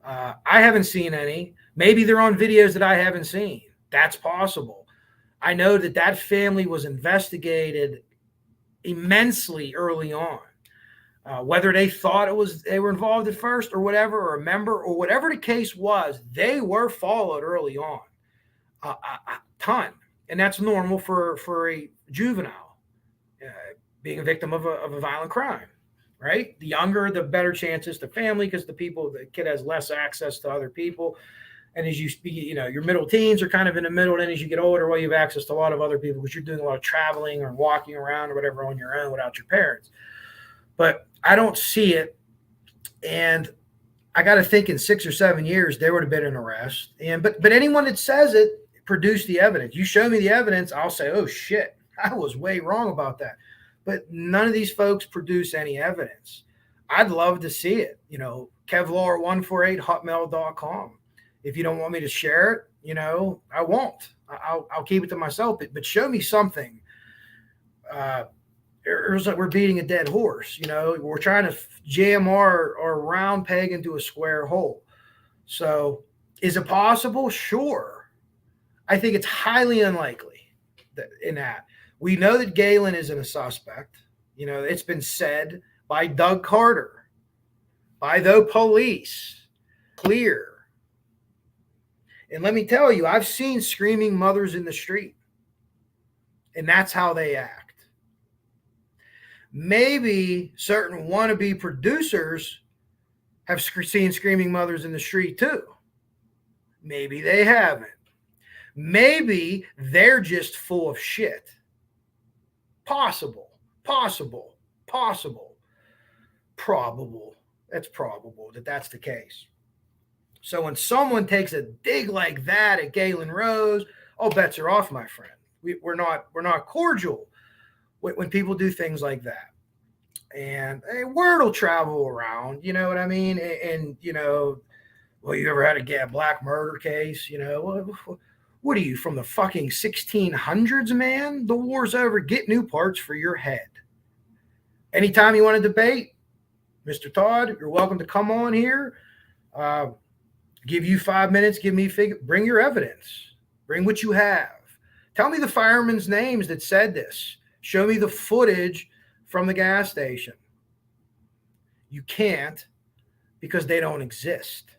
I haven't seen any. Maybe they're on videos that I haven't seen. That's possible. I know that family was investigated immensely early on. Whether they thought they were involved at first or whatever, or a member or whatever the case was, they were followed early on, a ton. And that's normal for a juvenile being a victim of a violent crime, right? The younger, the better chances to family, because the kid has less access to other people. And as your middle teens are kind of in the middle. And as you get older, well, you have access to a lot of other people because you're doing a lot of traveling or walking around or whatever on your own without your parents. But I don't see it. And I got to think in 6 or 7 years, there would have been an arrest. But anyone that says it, produce the evidence. You show me the evidence, I'll say, oh, shit, I was way wrong about that. But none of these folks produce any evidence. I'd love to see it. You know, Kevlar148hotmail.com. If you don't want me to share it, you know, I won't. I'll keep it to myself. But show me something. It's like we're beating a dead horse. You know, we're trying to jam our round peg into a square hole. So is it possible? Sure. I think it's highly unlikely that we know that Galen isn't a suspect. You know, it's been said by Doug Carter, by the police, clear. And let me tell you, I've seen screaming mothers in the street, and that's how they act. Maybe certain wannabe producers have seen screaming mothers in the street too. Maybe they haven't. Maybe they're just full of shit. Possible. Probable. That's probable that that's the case. So when someone takes a dig like that at Galen Rose, all bets are off, my friend. We're not cordial when people do things like that. And word will travel around, you know what I mean? And you know, well, you ever had a black murder case? You know, what are you, from the fucking 1600s, man? The war's over. Get new parts for your head. Anytime you want to debate, Mr. Todd, you're welcome to come on here. Give you 5 minutes. Give me bring your evidence. Bring what you have. Tell me the firemen's names that said this. Show me the footage from the gas station. You can't, because they don't exist.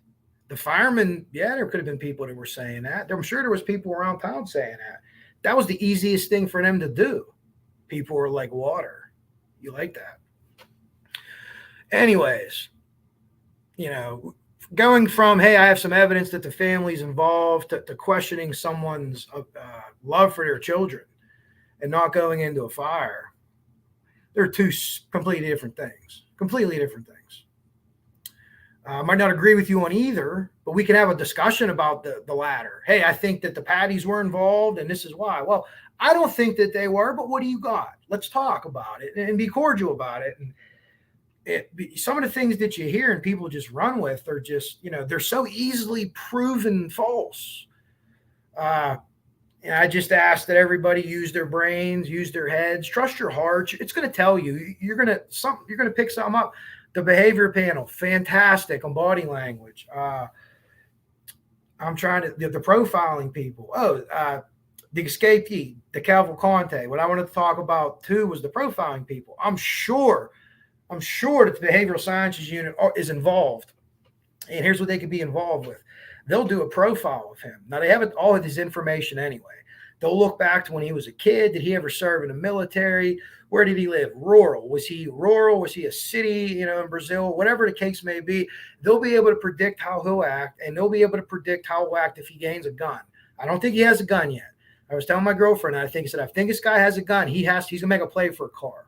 The firemen, yeah, there could have been people that were saying that. I'm sure there was people around town saying that. That was the easiest thing for them to do. People were like water. You like that? Anyways, you know, going from, hey, I have some evidence that the family's involved, to questioning someone's love for their children and not going into a fire. They're two completely different things. I might not agree with you on either, but we can have a discussion about the latter. Hey, I think that the Patties were involved, and this is why. Well, I don't think that they were, but what do you got? Let's talk about it and be cordial about it. And some of the things that you hear and people just run with are just, you know, they're so easily proven false. And I just ask that everybody use their brains, use their heads, trust your heart. It's going to tell you. You're going to pick something up. The behavior panel, fantastic on body language. I'm trying to the profiling people. The escapee, the Cavalcante. What I wanted to talk about too was the profiling people. I'm sure that the behavioral sciences unit is involved. And here's what they could be involved with. They'll do a profile of him. Now, they have all of this information anyway. They'll look back to when he was a kid. Did he ever serve in the military? Where did he live? Rural. Was he rural? Was he a city, you know, in Brazil? Whatever the case may be, they'll be able to predict how he'll act, and they'll be able to predict how he'll act if he gains a gun. I don't think he has a gun yet. I was telling my girlfriend, I think this guy has a gun. He's going to make a play for a car.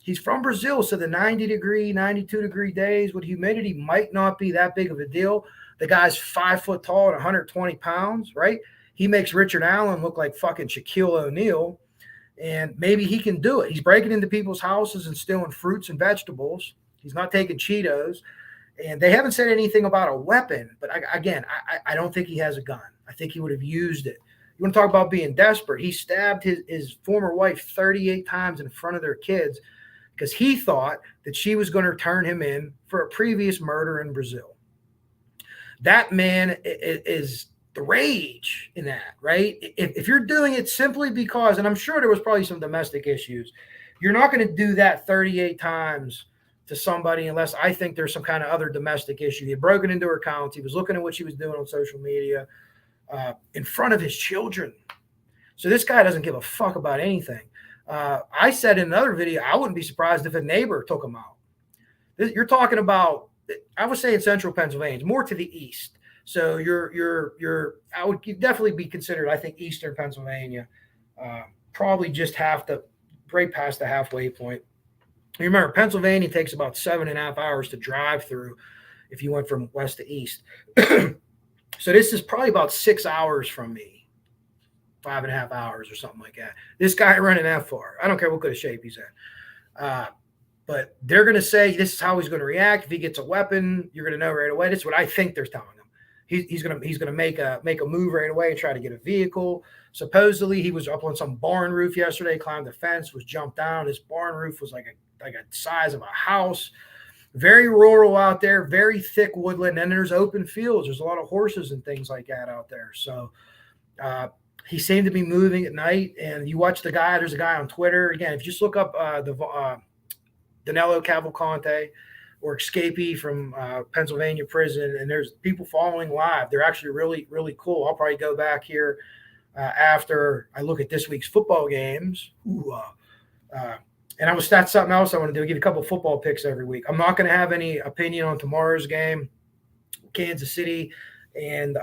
He's from Brazil, so the 90-degree, 92-degree days with humidity might not be that big of a deal. The guy's 5 foot tall and 120 pounds, right? He makes Richard Allen look like fucking Shaquille O'Neal, and maybe he can do it. He's breaking into people's houses and stealing fruits and vegetables. He's not taking Cheetos, and they haven't said anything about a weapon. But I don't think he has a gun. I think he would have used it. You want to talk about being desperate? He stabbed his former wife 38 times in front of their kids because he thought that she was going to turn him in for a previous murder in Brazil. That man is the rage in that, right? If you're doing it simply because, and I'm sure there was probably some domestic issues, you're not going to do that 38 times to somebody unless I think there's some kind of other domestic issue. He had broken into her accounts. He was looking at what she was doing on social media in front of his children. So this guy doesn't give a fuck about anything. I said in another video, I wouldn't be surprised if a neighbor took him out. You're talking about, I would say in central Pennsylvania, it's more to the east. So I would definitely be considered, I think, eastern Pennsylvania, probably just right past the halfway point. You remember, Pennsylvania takes about 7.5 hours to drive through if you went from west to east. So this is probably about 6 hours from me, 5.5 hours or something like that. This guy running that far, I don't care what kind of shape he's in. But they're going to say this is how he's going to react. If he gets a weapon, you're going to know right away. That's what I think they're telling him. He's going to make a move right away and try to get a vehicle. Supposedly, he was up on some barn roof yesterday, climbed the fence, was jumped down. His barn roof was like a size of a house. Very rural out there, very thick woodland, and there's open fields. There's a lot of horses and things like that out there. So he seemed to be moving at night. And you watch the guy. There's a guy on Twitter. Again, if you just look up Danilo Cavalcante or escapee from Pennsylvania prison, and there's people following live. They're actually really, really cool. I'll probably go back here after I look at this week's football games And that's something else I want to do. Get a couple football picks every week. I'm not going to have any opinion on tomorrow's game, Kansas City and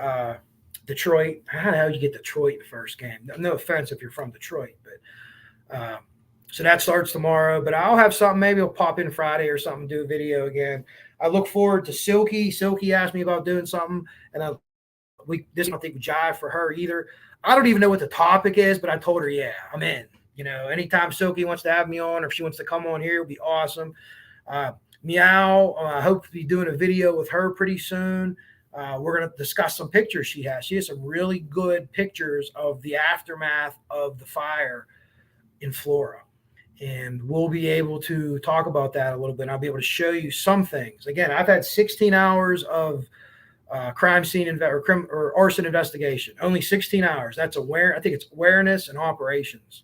Detroit. How the hell you get Detroit in the first game? No offense if you're from Detroit, but so that starts tomorrow. But I'll have something. Maybe I'll pop in Friday or something, do a video again. I look forward to Silky. Silky asked me about doing something, and I don't think we jive for her either. I don't even know what the topic is, but I told her, yeah, I'm in. You know, anytime Silky wants to have me on, or if she wants to come on here, it would be awesome. Meow, I hope to be doing a video with her pretty soon. We're going to discuss some pictures she has. She has some really good pictures of the aftermath of the fire in Florida. And we'll be able to talk about that a little bit. I'll be able to show you some things. Again, I've had 16 hours of crime scene or arson investigation. Only 16 hours. That's I think it's awareness and operations.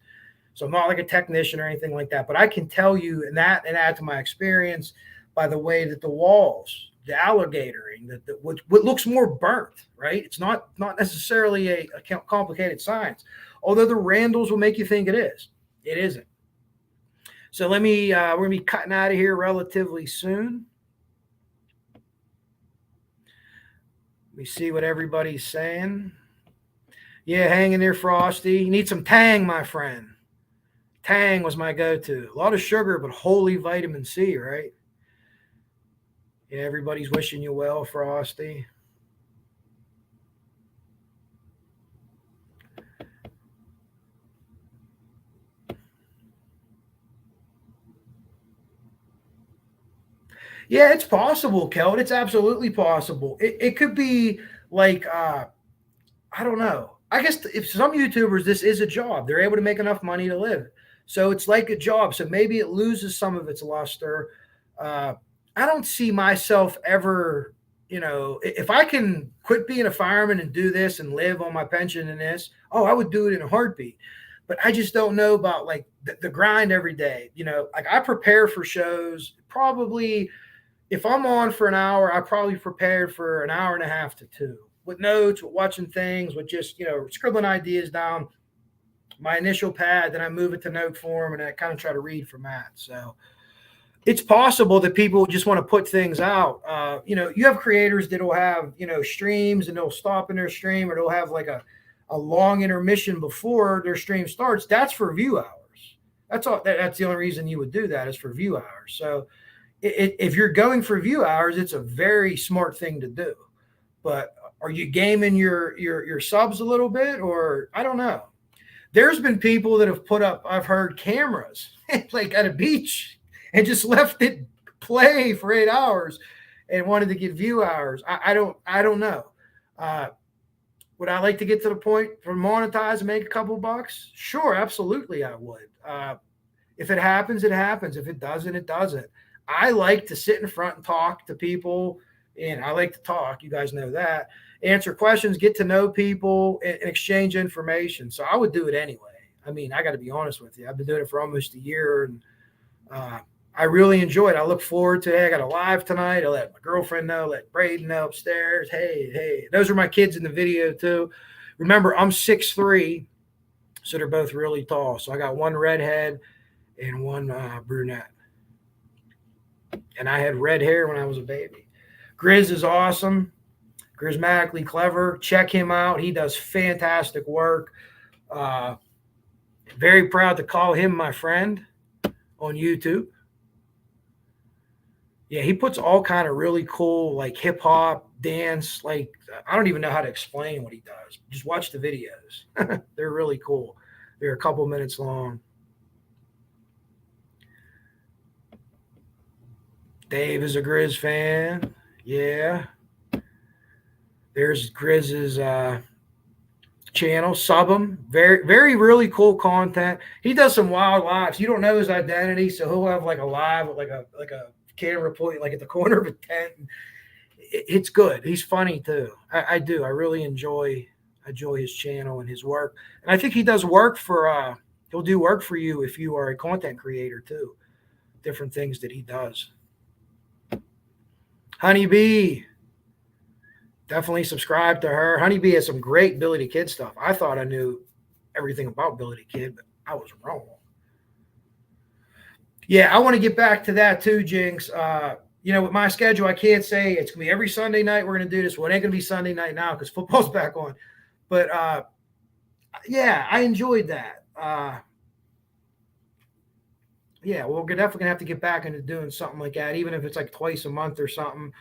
So I'm not like a technician or anything like that, but I can tell you and add to my experience by the way that the walls, the alligatoring, what looks more burnt, right? It's not necessarily a complicated science, although the Randalls will make you think it is. It isn't. So we're going to be cutting out of here relatively soon. Let me see what everybody's saying. Yeah, hang in there, Frosty. You need some Tang, my friend. Tang was my go-to. A lot of sugar, but holy vitamin C, right? Yeah, everybody's wishing you well, Frosty. Yeah, it's possible, Kel. It's absolutely possible. It could be like, I don't know. I guess if some YouTubers, this is a job. They're able to make enough money to live. So it's like a job. So maybe it loses some of its luster. I don't see myself ever, if I can quit being a fireman and do this and live on my pension and this, I would do it in a heartbeat. But I just don't know about like the grind every day. Like I prepare for shows probably. If I'm on for an hour, I probably prepared for an hour and a half to 2 with notes, with watching things, with just, scribbling ideas down my initial pad. Then I move it to note form and I kind of try to read from that. So it's possible that people just want to put things out. You have creators that will have, streams and they'll stop in their stream, or they'll have like a long intermission before their stream starts. That's for view hours. That's all. That's the only reason you would do that, is for view hours. So if you're going for view hours, it's a very smart thing to do. But are you gaming your subs a little bit, or I don't know. There's been people that have put up, I've heard, cameras like at a beach and just left it play for 8 hours and wanted to get view hours. I don't know. Would I like to get to the point for monetize and make a couple bucks? Sure, absolutely I would. If it happens, it happens. If it doesn't, it doesn't. I like to sit in front and talk to people, and I like to talk. You guys know that. Answer questions, get to know people, and exchange information. So I would do it anyway. I mean, I got to be honest with you. I've been doing it for almost a year, and I really enjoy it. I look forward to it. I got a live tonight. I let my girlfriend know, let Braden know upstairs. Hey. Those are my kids in the video too. Remember, I'm 6'3", so they're both really tall. So I got one redhead and one brunette. And I had red hair when I was a baby. Grizz is awesome. Charismatically clever. Check him out. He does fantastic work. Very proud to call him my friend on YouTube. Yeah, he puts all kind of really cool, like hip hop, dance. Like, I don't even know how to explain what he does. Just watch the videos. They're really cool. They're a couple minutes long. Dave is a Grizz fan. Yeah. There's Grizz's channel. Sub him. Very, very, really cool content. He does some wild lives. You don't know his identity, so he'll have like a live with like a camera point like at the corner of a tent. It's good. He's funny too. I do. I really enjoy his channel and his work. And I think he does work for he'll do work for you if you are a content creator too. Different things that he does. Honeybee, definitely subscribe to her. Honeybee has some great Billy the Kid stuff. I thought I knew everything about Billy the Kid, but I was wrong. Yeah, I want to get back to that too, Jinx. With my schedule, I can't say it's gonna be every Sunday night we're gonna do this. Well, it ain't gonna be Sunday night now because football's back on. But yeah, I enjoyed that. Yeah, well, we're definitely gonna have to get back into doing something like that, even if it's like twice a month or something,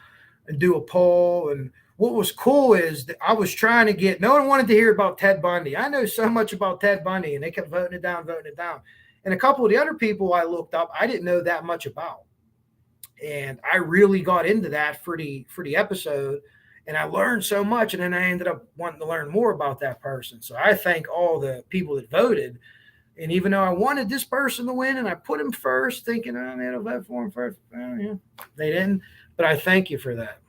and do a poll. And what was cool is that I was trying to get. No one wanted to hear about Ted Bundy. I know so much about Ted Bundy, and they kept voting it down, voting it down. And a couple of the other people I looked up, I didn't know that much about, and I really got into that for the episode, and I learned so much. And then I ended up wanting to learn more about that person. So I thank all the people that voted. And even though I wanted this person to win and I put him first, thinking, oh, man, I'll vote for him first. Oh, yeah. They didn't. But I thank you for that.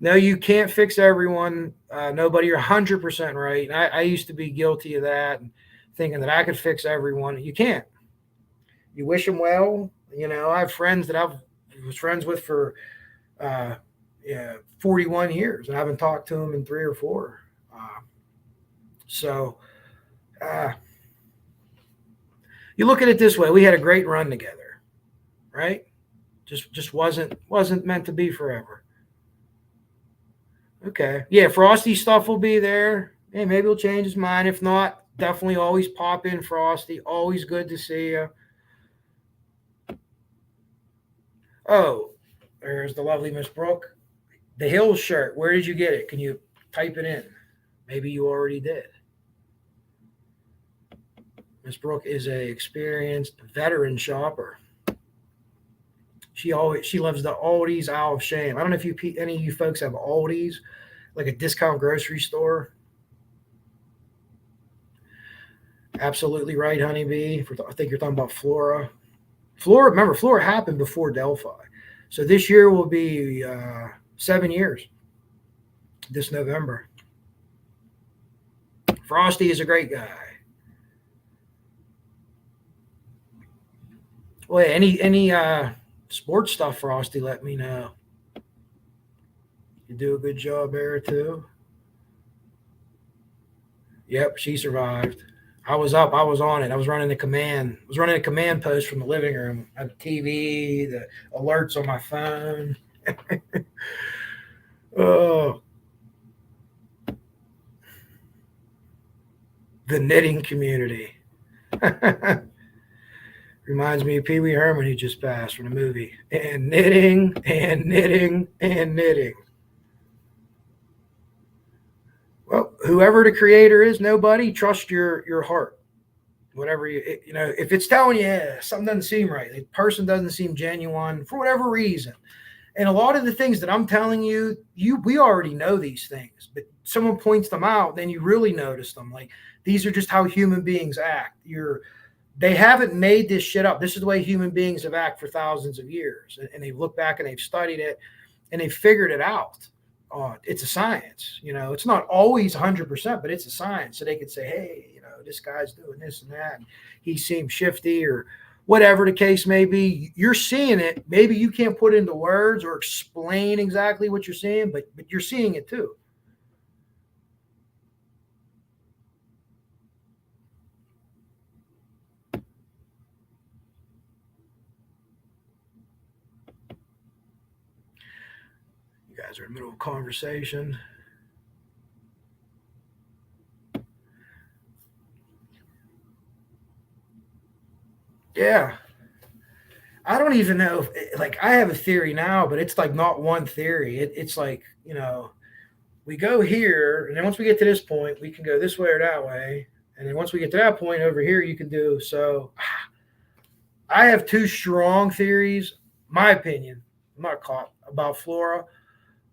No, you can't fix everyone. Nobody, you're 100% right. And I used to be guilty of that, and thinking that I could fix everyone. You can't. You wish them well. I have friends that I was friends with for 41 years, and I haven't talked to them in 3 or 4. You look at it this way: we had a great run together, right? Just wasn't meant to be forever. Okay, yeah, Frosty stuff will be there. Hey, maybe he'll change his mind. If not, definitely always pop in, Frosty. Always good to see you. Oh, there's the lovely Miss Brooke. The Hills shirt. Where did you get it? Can you type it in? Maybe you already did. Miss Brooke is a experienced veteran shopper. She loves the Aldi's Isle of Shame. I don't know if any of you folks have Aldi's, like a discount grocery store. Absolutely right, Honeybee. I think you're talking about Flora. Remember, Flora happened before Delphi. So this year will be 7 years this November. Frosty is a great guy. Well, any sports stuff, Frosty, let me know. You do a good job there too. Yep, she survived. I was up. I was on it. I was running a command post from the living room. I had the TV, the alerts on my phone. Oh, the knitting community. Reminds me of Pee Wee Herman, who just passed, from the movie. And knitting, and knitting, and knitting. Well, whoever the creator is, nobody, trust your heart. Whatever if it's telling you something doesn't seem right, the person doesn't seem genuine for whatever reason. And a lot of the things that I'm telling you, we already know these things, but someone points them out, then you really notice them. Like, these are just how human beings act. They haven't made this shit up. This is the way human beings have acted for thousands of years. And they've looked back and they've studied it and they've figured it out. It's a science. It's not always 100%, but it's a science. So they could say, hey, this guy's doing this and that. And he seems shifty, or whatever the case may be. You're seeing it. Maybe you can't put it into words or explain exactly what you're seeing, but you're seeing it too. You guys are in the middle of a conversation. Yeah. I don't even know if, I have a theory now, but it's like not one theory. It's like, we go here, and then once we get to this point, we can go this way or that way. And then once we get to that point over here, you can do. So I have 2 strong theories, my opinion. I'm not caught about Flora.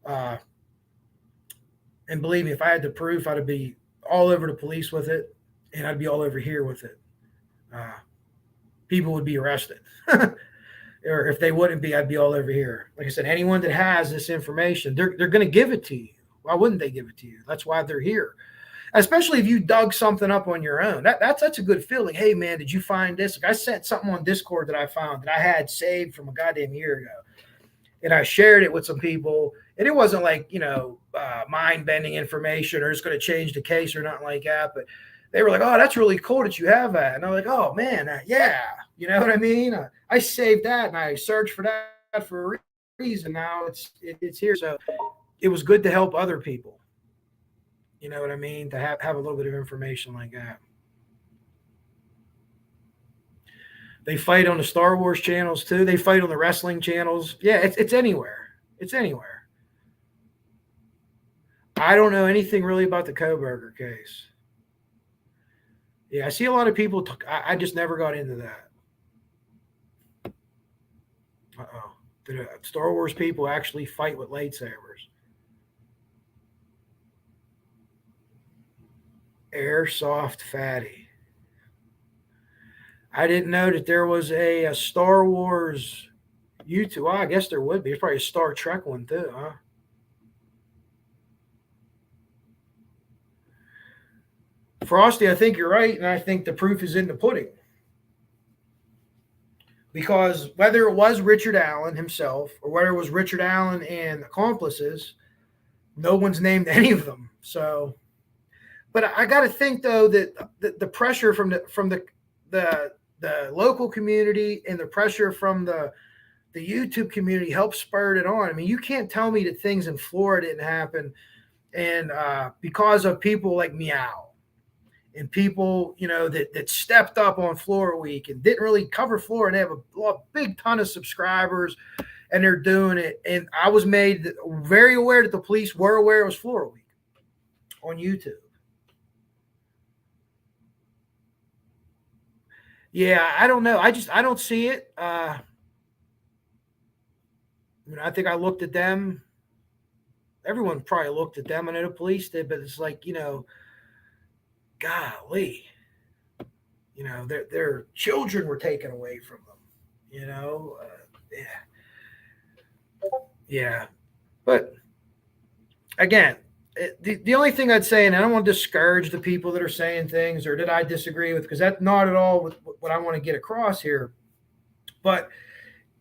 And believe me, if I had the proof, I'd be all over the police with it, and I'd be all over here with it. People would be arrested. Or if they wouldn't be, I'd be all over here. Like I said, anyone that has this information, they're going to give it to you. Why wouldn't they give it to you? That's why they're here. Especially if you dug something up on your own. That's a good feeling. Hey, man, did you find this? Like, I sent something on Discord that I found that I had saved from a goddamn year ago. And I shared it with some people. And it wasn't like, mind-bending information or it's going to change the case or nothing like that. But they were like, "Oh, that's really cool that you have that." And I'm like, "Oh man, yeah." You know what I mean? I saved that and I searched for that for a reason. Now it's here. So it was good to help other people. You know what I mean? To have a little bit of information like that. They fight on the Star Wars channels too. They fight on the wrestling channels. Yeah, it's anywhere. It's anywhere. I don't know anything really about the Koberger case. Yeah, I see a lot of people. I just never got into that. Uh-oh. Did Star Wars people actually fight with lightsabers? Airsoft fatty. I didn't know that there was a Star Wars YouTube. Well, I guess there would be. There's probably a Star Trek one too, huh? Frosty, I think you're right, and I think the proof is in the pudding. Because whether it was Richard Allen himself or whether it was Richard Allen and accomplices, no one's named any of them. So, but I got to think though that the pressure from the local community and the pressure from the YouTube community helped spur it on. I mean, you can't tell me that things in Florida didn't happen, and because of people like Meow and people, you know, that stepped up on Flora Week and didn't really cover Flora, and they have a big ton of subscribers, and they're doing it. And I was made very aware that the police were aware it was Flora Week on YouTube. Yeah, I don't know. I don't see it. I think I looked at them. Everyone probably looked at them. I know the police did, but it's like, you know, golly, you know, their children were taken away from them, you know. Yeah. But again, the only thing I'd say, and I don't want to discourage the people that are saying things or that I disagree with, because that's not at all what I want to get across here. But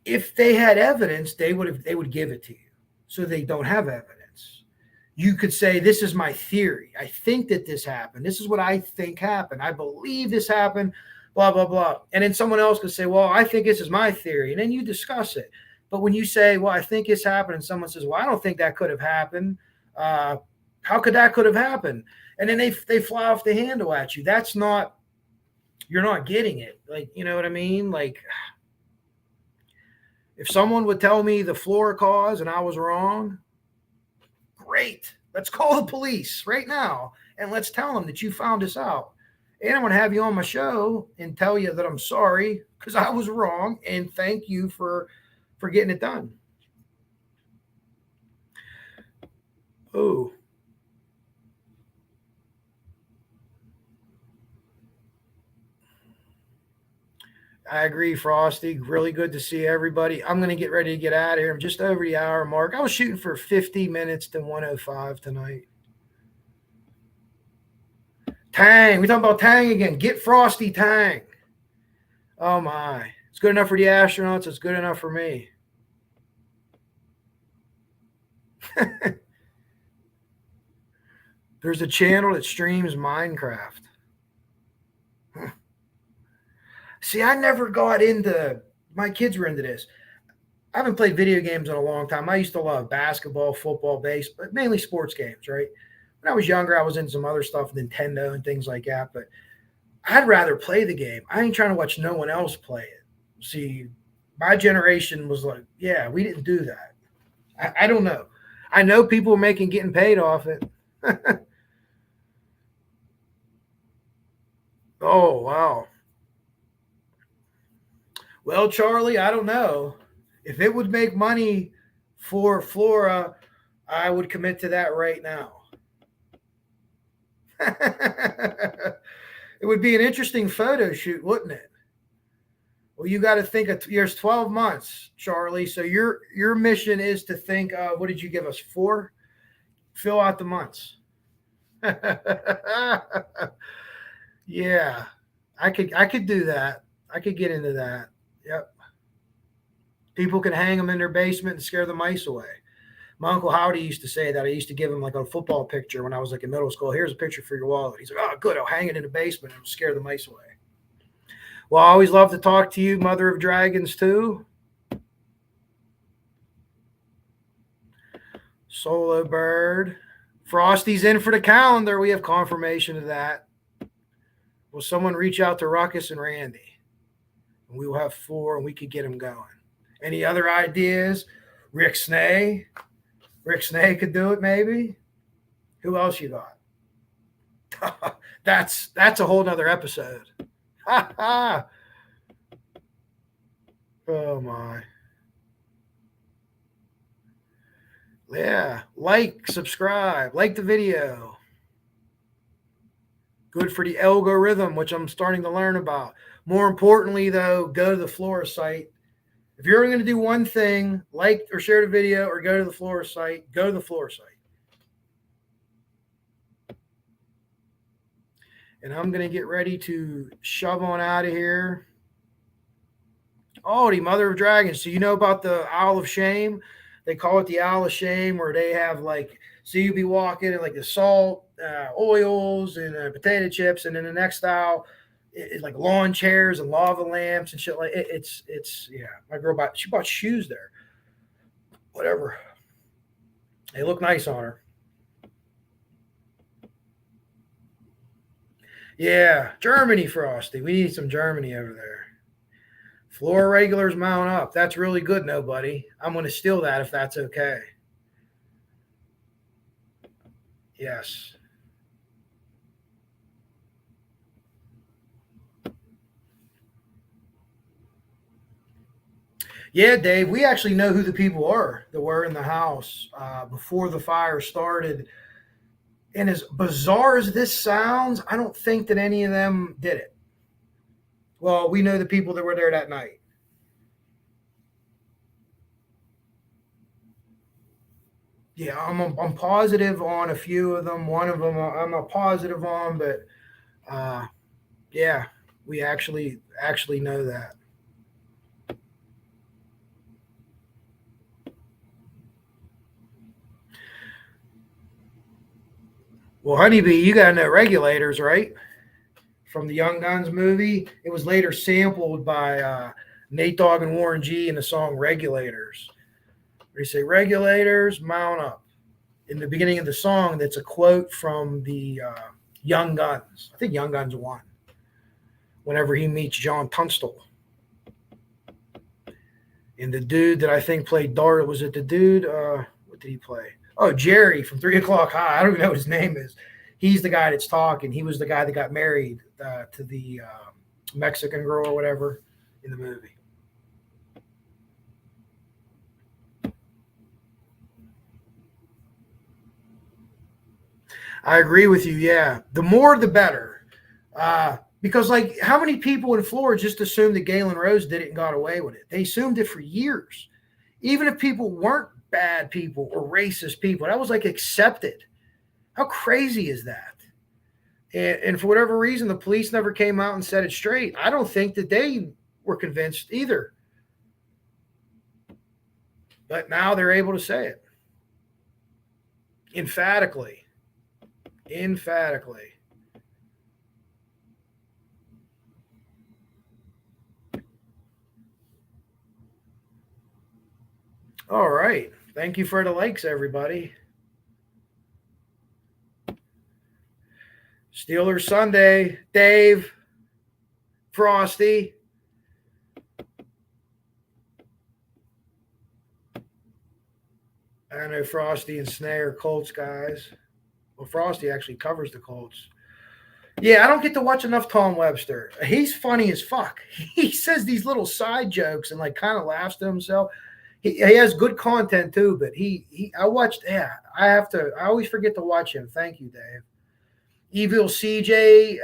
if they had evidence, they would give it to you. So they don't have evidence. You could say, this is my theory. I think that this happened. This is what I think happened. I believe this happened, blah, blah, blah. And then someone else could say, well, I think this is my theory. And then you discuss it. But when you say, well, I think this happened, and someone says, well, I don't think that could have happened. How could that could have happened? And then they fly off the handle at you. That's not, you're not getting it. Like, you know what I mean? Like, if someone would tell me the Flora cause and I was wrong, great. Let's call the police right now and let's tell them that you found this out. And I'm going to have you on my show and tell you that I'm sorry because I was wrong, and thank you for getting it done. Oh. I agree, Frosty. Really good to see everybody. I'm going to get ready to get out of here. I'm just over the hour mark. I was shooting for 50 minutes to 105 tonight. Tang. We're talking about Tang again. Get Frosty Tang. Oh, my. It's good enough for the astronauts. It's good enough for me. There's a channel that streams Minecraft. See, I never got into, my kids were into this. I haven't played video games in a long time. I used to love basketball, football, baseball, but mainly sports games, right? When I was younger, I was into some other stuff, Nintendo and things like that, but I'd rather play the game. I ain't trying to watch no one else play it. See, my generation was like, yeah, we didn't do that. I don't know. I know people are getting paid off it. Oh, wow. Well, Charlie, I don't know. If it would make money for Flora, I would commit to that right now. It would be an interesting photo shoot, wouldn't it? Well, you got to think of there's 12 months, Charlie. So your mission is to think of, what did you give us, 4? Fill out the months. Yeah, I could do that. I could get into that. Yep. People can hang them in their basement and scare the mice away. My Uncle Howdy used to say that. I used to give him like a football picture when I was like in middle school. Here's a picture for your wallet. He's like, oh, good. I'll hang it in the basement and scare the mice away. Well, I always love to talk to you, Mother of Dragons, too. Solo Bird. Frosty's in for the calendar. We have confirmation of that. Will someone reach out to Ruckus and Randy? And we will have 4 and we could get them going. Any other ideas? Rick Snay. Rick Snay could do it, maybe. Who else you got? That's a whole nother episode. Oh my. Yeah. Like, subscribe, like the video. Good for the algorithm, which I'm starting to learn about. More importantly, though, go to the Flora site. If you're going to do one thing, like or share the video or go to the Flora site, go to the Flora site. And I'm going to get ready to shove on out of here. Oh, the Mother of Dragons. So you know about the Owl of Shame? They call it the Owl of Shame, where they have like, so you be walking and like the salt, oils, and potato chips, and then the next aisle is like lawn chairs and lava lamps and shit like it. It's yeah. My girl she bought shoes there. Whatever. They look nice on her. Yeah, Germany, Frosty. We need some Germany over there. Floor regulars mount up. That's really good, nobody. I'm going to steal that if that's okay. Yes. Yeah, Dave, we actually know who the people are that were in the house before the fire started. And as bizarre as this sounds, I don't think that any of them did it. Well, we know the people that were there that night. Yeah, I'm positive on a few of them. One of them I'm not positive on, but yeah, we actually know that. Well, Honeybee, you got to know Regulators, right? From the Young Guns movie. It was later sampled by Nate Dogg and Warren G in the song Regulators. They say, Regulators, mount up. In the beginning of the song, that's a quote from the Young Guns. I think Young Guns won. Whenever he meets John Tunstall. And the dude that I think played Dart, was it the dude? What did he play? Oh, Jerry from 3 O'Clock High. I don't even know what his name is. He's the guy that's talking. He was the guy that got married to the Mexican girl or whatever in the movie. I agree with you. Yeah. The more, the better. Because, like, how many people in Florida just assumed that Galen Rose did it and got away with it? They assumed it for years. Even if people weren't bad people or racist people, that was, like, accepted. How crazy is that? And for whatever reason, the police never came out and said it straight. I don't think that they were convinced either. But now they're able to say it. Emphatically. All right. Thank you for the likes, everybody. Steelers Sunday. Dave. Frosty. I know Frosty and Snay are Colts guys. Well, Frosty actually covers the Colts. Yeah, I don't get to watch enough Tom Webster. He's funny as fuck. He says these little side jokes and like kind of laughs to himself. He has good content too, but I watched. Yeah, I always forget to watch him. Thank you, Dave. Evil CJ,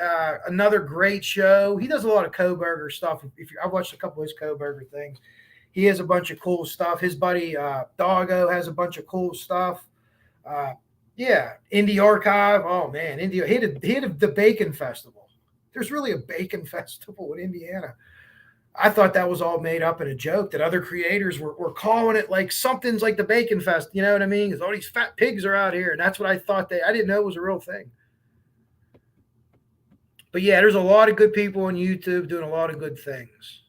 another great show. He does a lot of Koberger stuff. I've watched a couple of his Koberger things. He has a bunch of cool stuff. His buddy Doggo has a bunch of cool stuff. Yeah, Indie Archive. Oh man, India. He had the Bacon Festival. There's really a Bacon Festival in Indiana. I thought that was all made up and a joke, that other creators were calling it like something's like the Bacon Fest. You know what I mean? Because all these fat pigs are out here. And that's what I thought I didn't know it was a real thing. But yeah, there's a lot of good people on YouTube doing a lot of good things.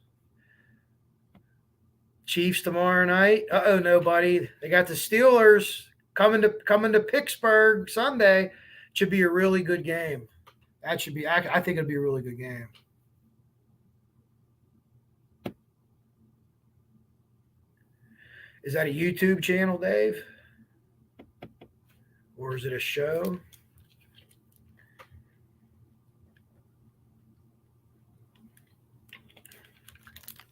Chiefs tomorrow night. Nobody. They got the Steelers coming to Pittsburgh Sunday. Should be a really good game. That should be. I think it'll be a really good game. Is that a YouTube channel, Dave? Or is it a show?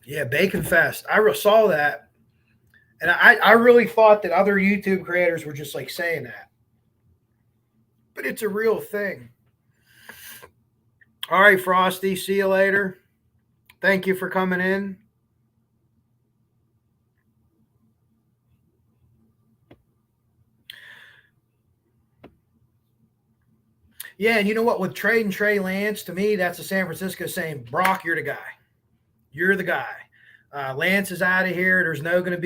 Yeah, Bacon Fest. I saw that. And I really thought that other YouTube creators were just like saying that. But it's a real thing. All right, Frosty. See you later. Thank you for coming in. Yeah, and you know what? With trading Trey Lance, to me, that's a San Francisco saying, Brock, you're the guy. You're the guy. Lance is out of here. There's no going to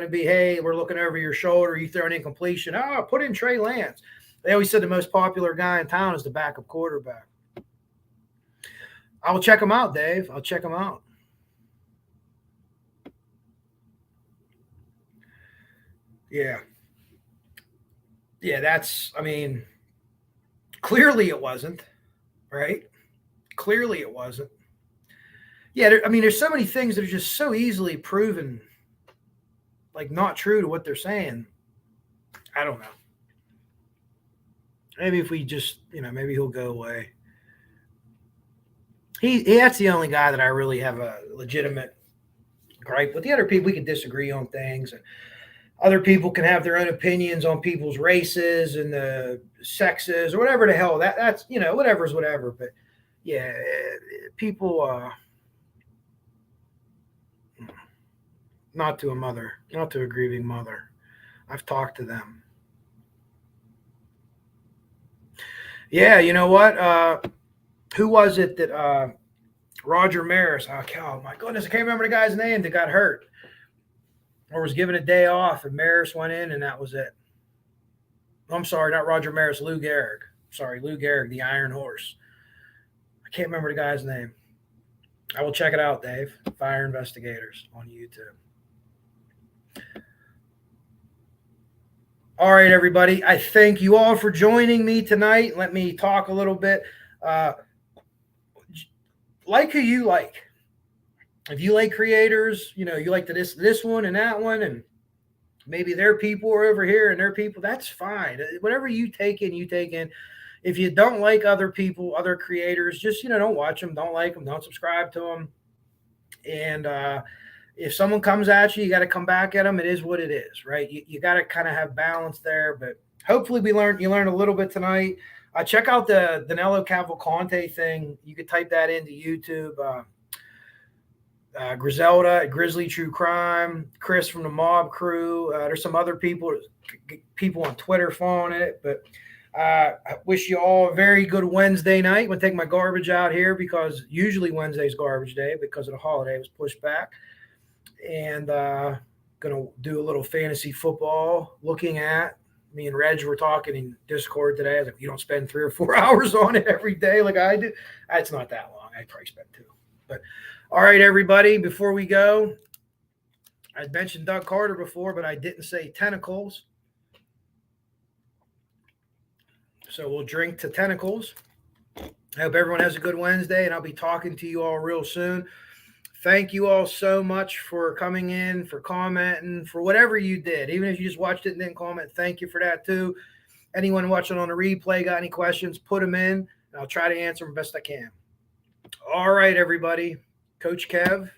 be, hey, we're looking over your shoulder. You throw an incompletion. Oh, put in Trey Lance. They always said the most popular guy in town is the backup quarterback. I will check him out, Dave. I'll check him out. Yeah. Yeah, that's, I mean, clearly it wasn't, right? Clearly it wasn't. Yeah, there's so many things that are just so easily proven, like not true to what they're saying. I don't know. Maybe if we just, maybe he'll go away. That's the only guy that I really have a legitimate gripe with. The other people, we can disagree on things, and other people can have their own opinions on people's races and the sexes or whatever the hell. That's whatever's whatever. But yeah, people, not to a grieving mother. I've talked to them. Yeah, you know what? Who was it that Roger Maris? Oh my goodness, I can't remember the guy's name that got hurt or was given a day off, and Maris went in, and that was it. I'm sorry, not Roger Maris, Lou Gehrig. Sorry, Lou Gehrig, the Iron Horse. I can't remember the guy's name. I will check it out, Dave. Fire Investigators on YouTube. All right, everybody. I thank you all for joining me tonight. Let me talk a little bit. Like who you like. If you like creators, you like this one and that one, and maybe their people are over here and their people, that's fine. Whatever you take in, you take in. If you don't like other people, other creators, just, don't watch them, don't like them, don't subscribe to them. And if someone comes at you, you got to come back at them. It is what it is, right? You got to kind of have balance there. But hopefully you learned a little bit tonight. Check out the Danilo Cavalcante thing. You could type that into YouTube. Griselda, Grizzly True Crime, Chris from the Mob Crew. There's some other people on Twitter following it. But I wish you all a very good Wednesday night. I'm going to take my garbage out here because usually Wednesday's garbage day because of the holiday. It was pushed back. And going to do a little fantasy football looking at. Me and Reg were talking in Discord today. I was like, you don't spend 3 or 4 hours on it every day like I do. It's not that long. I probably spent 2. But all right, everybody, before we go, I mentioned Doug Carter before, but I didn't say tentacles. So we'll drink to tentacles. I hope everyone has a good Wednesday, and I'll be talking to you all real soon. Thank you all so much for coming in, for commenting, for whatever you did. Even if you just watched it and didn't comment, thank you for that too. Anyone watching on the replay got any questions, put them in, and I'll try to answer them best I can. All right, everybody. Coach Kev,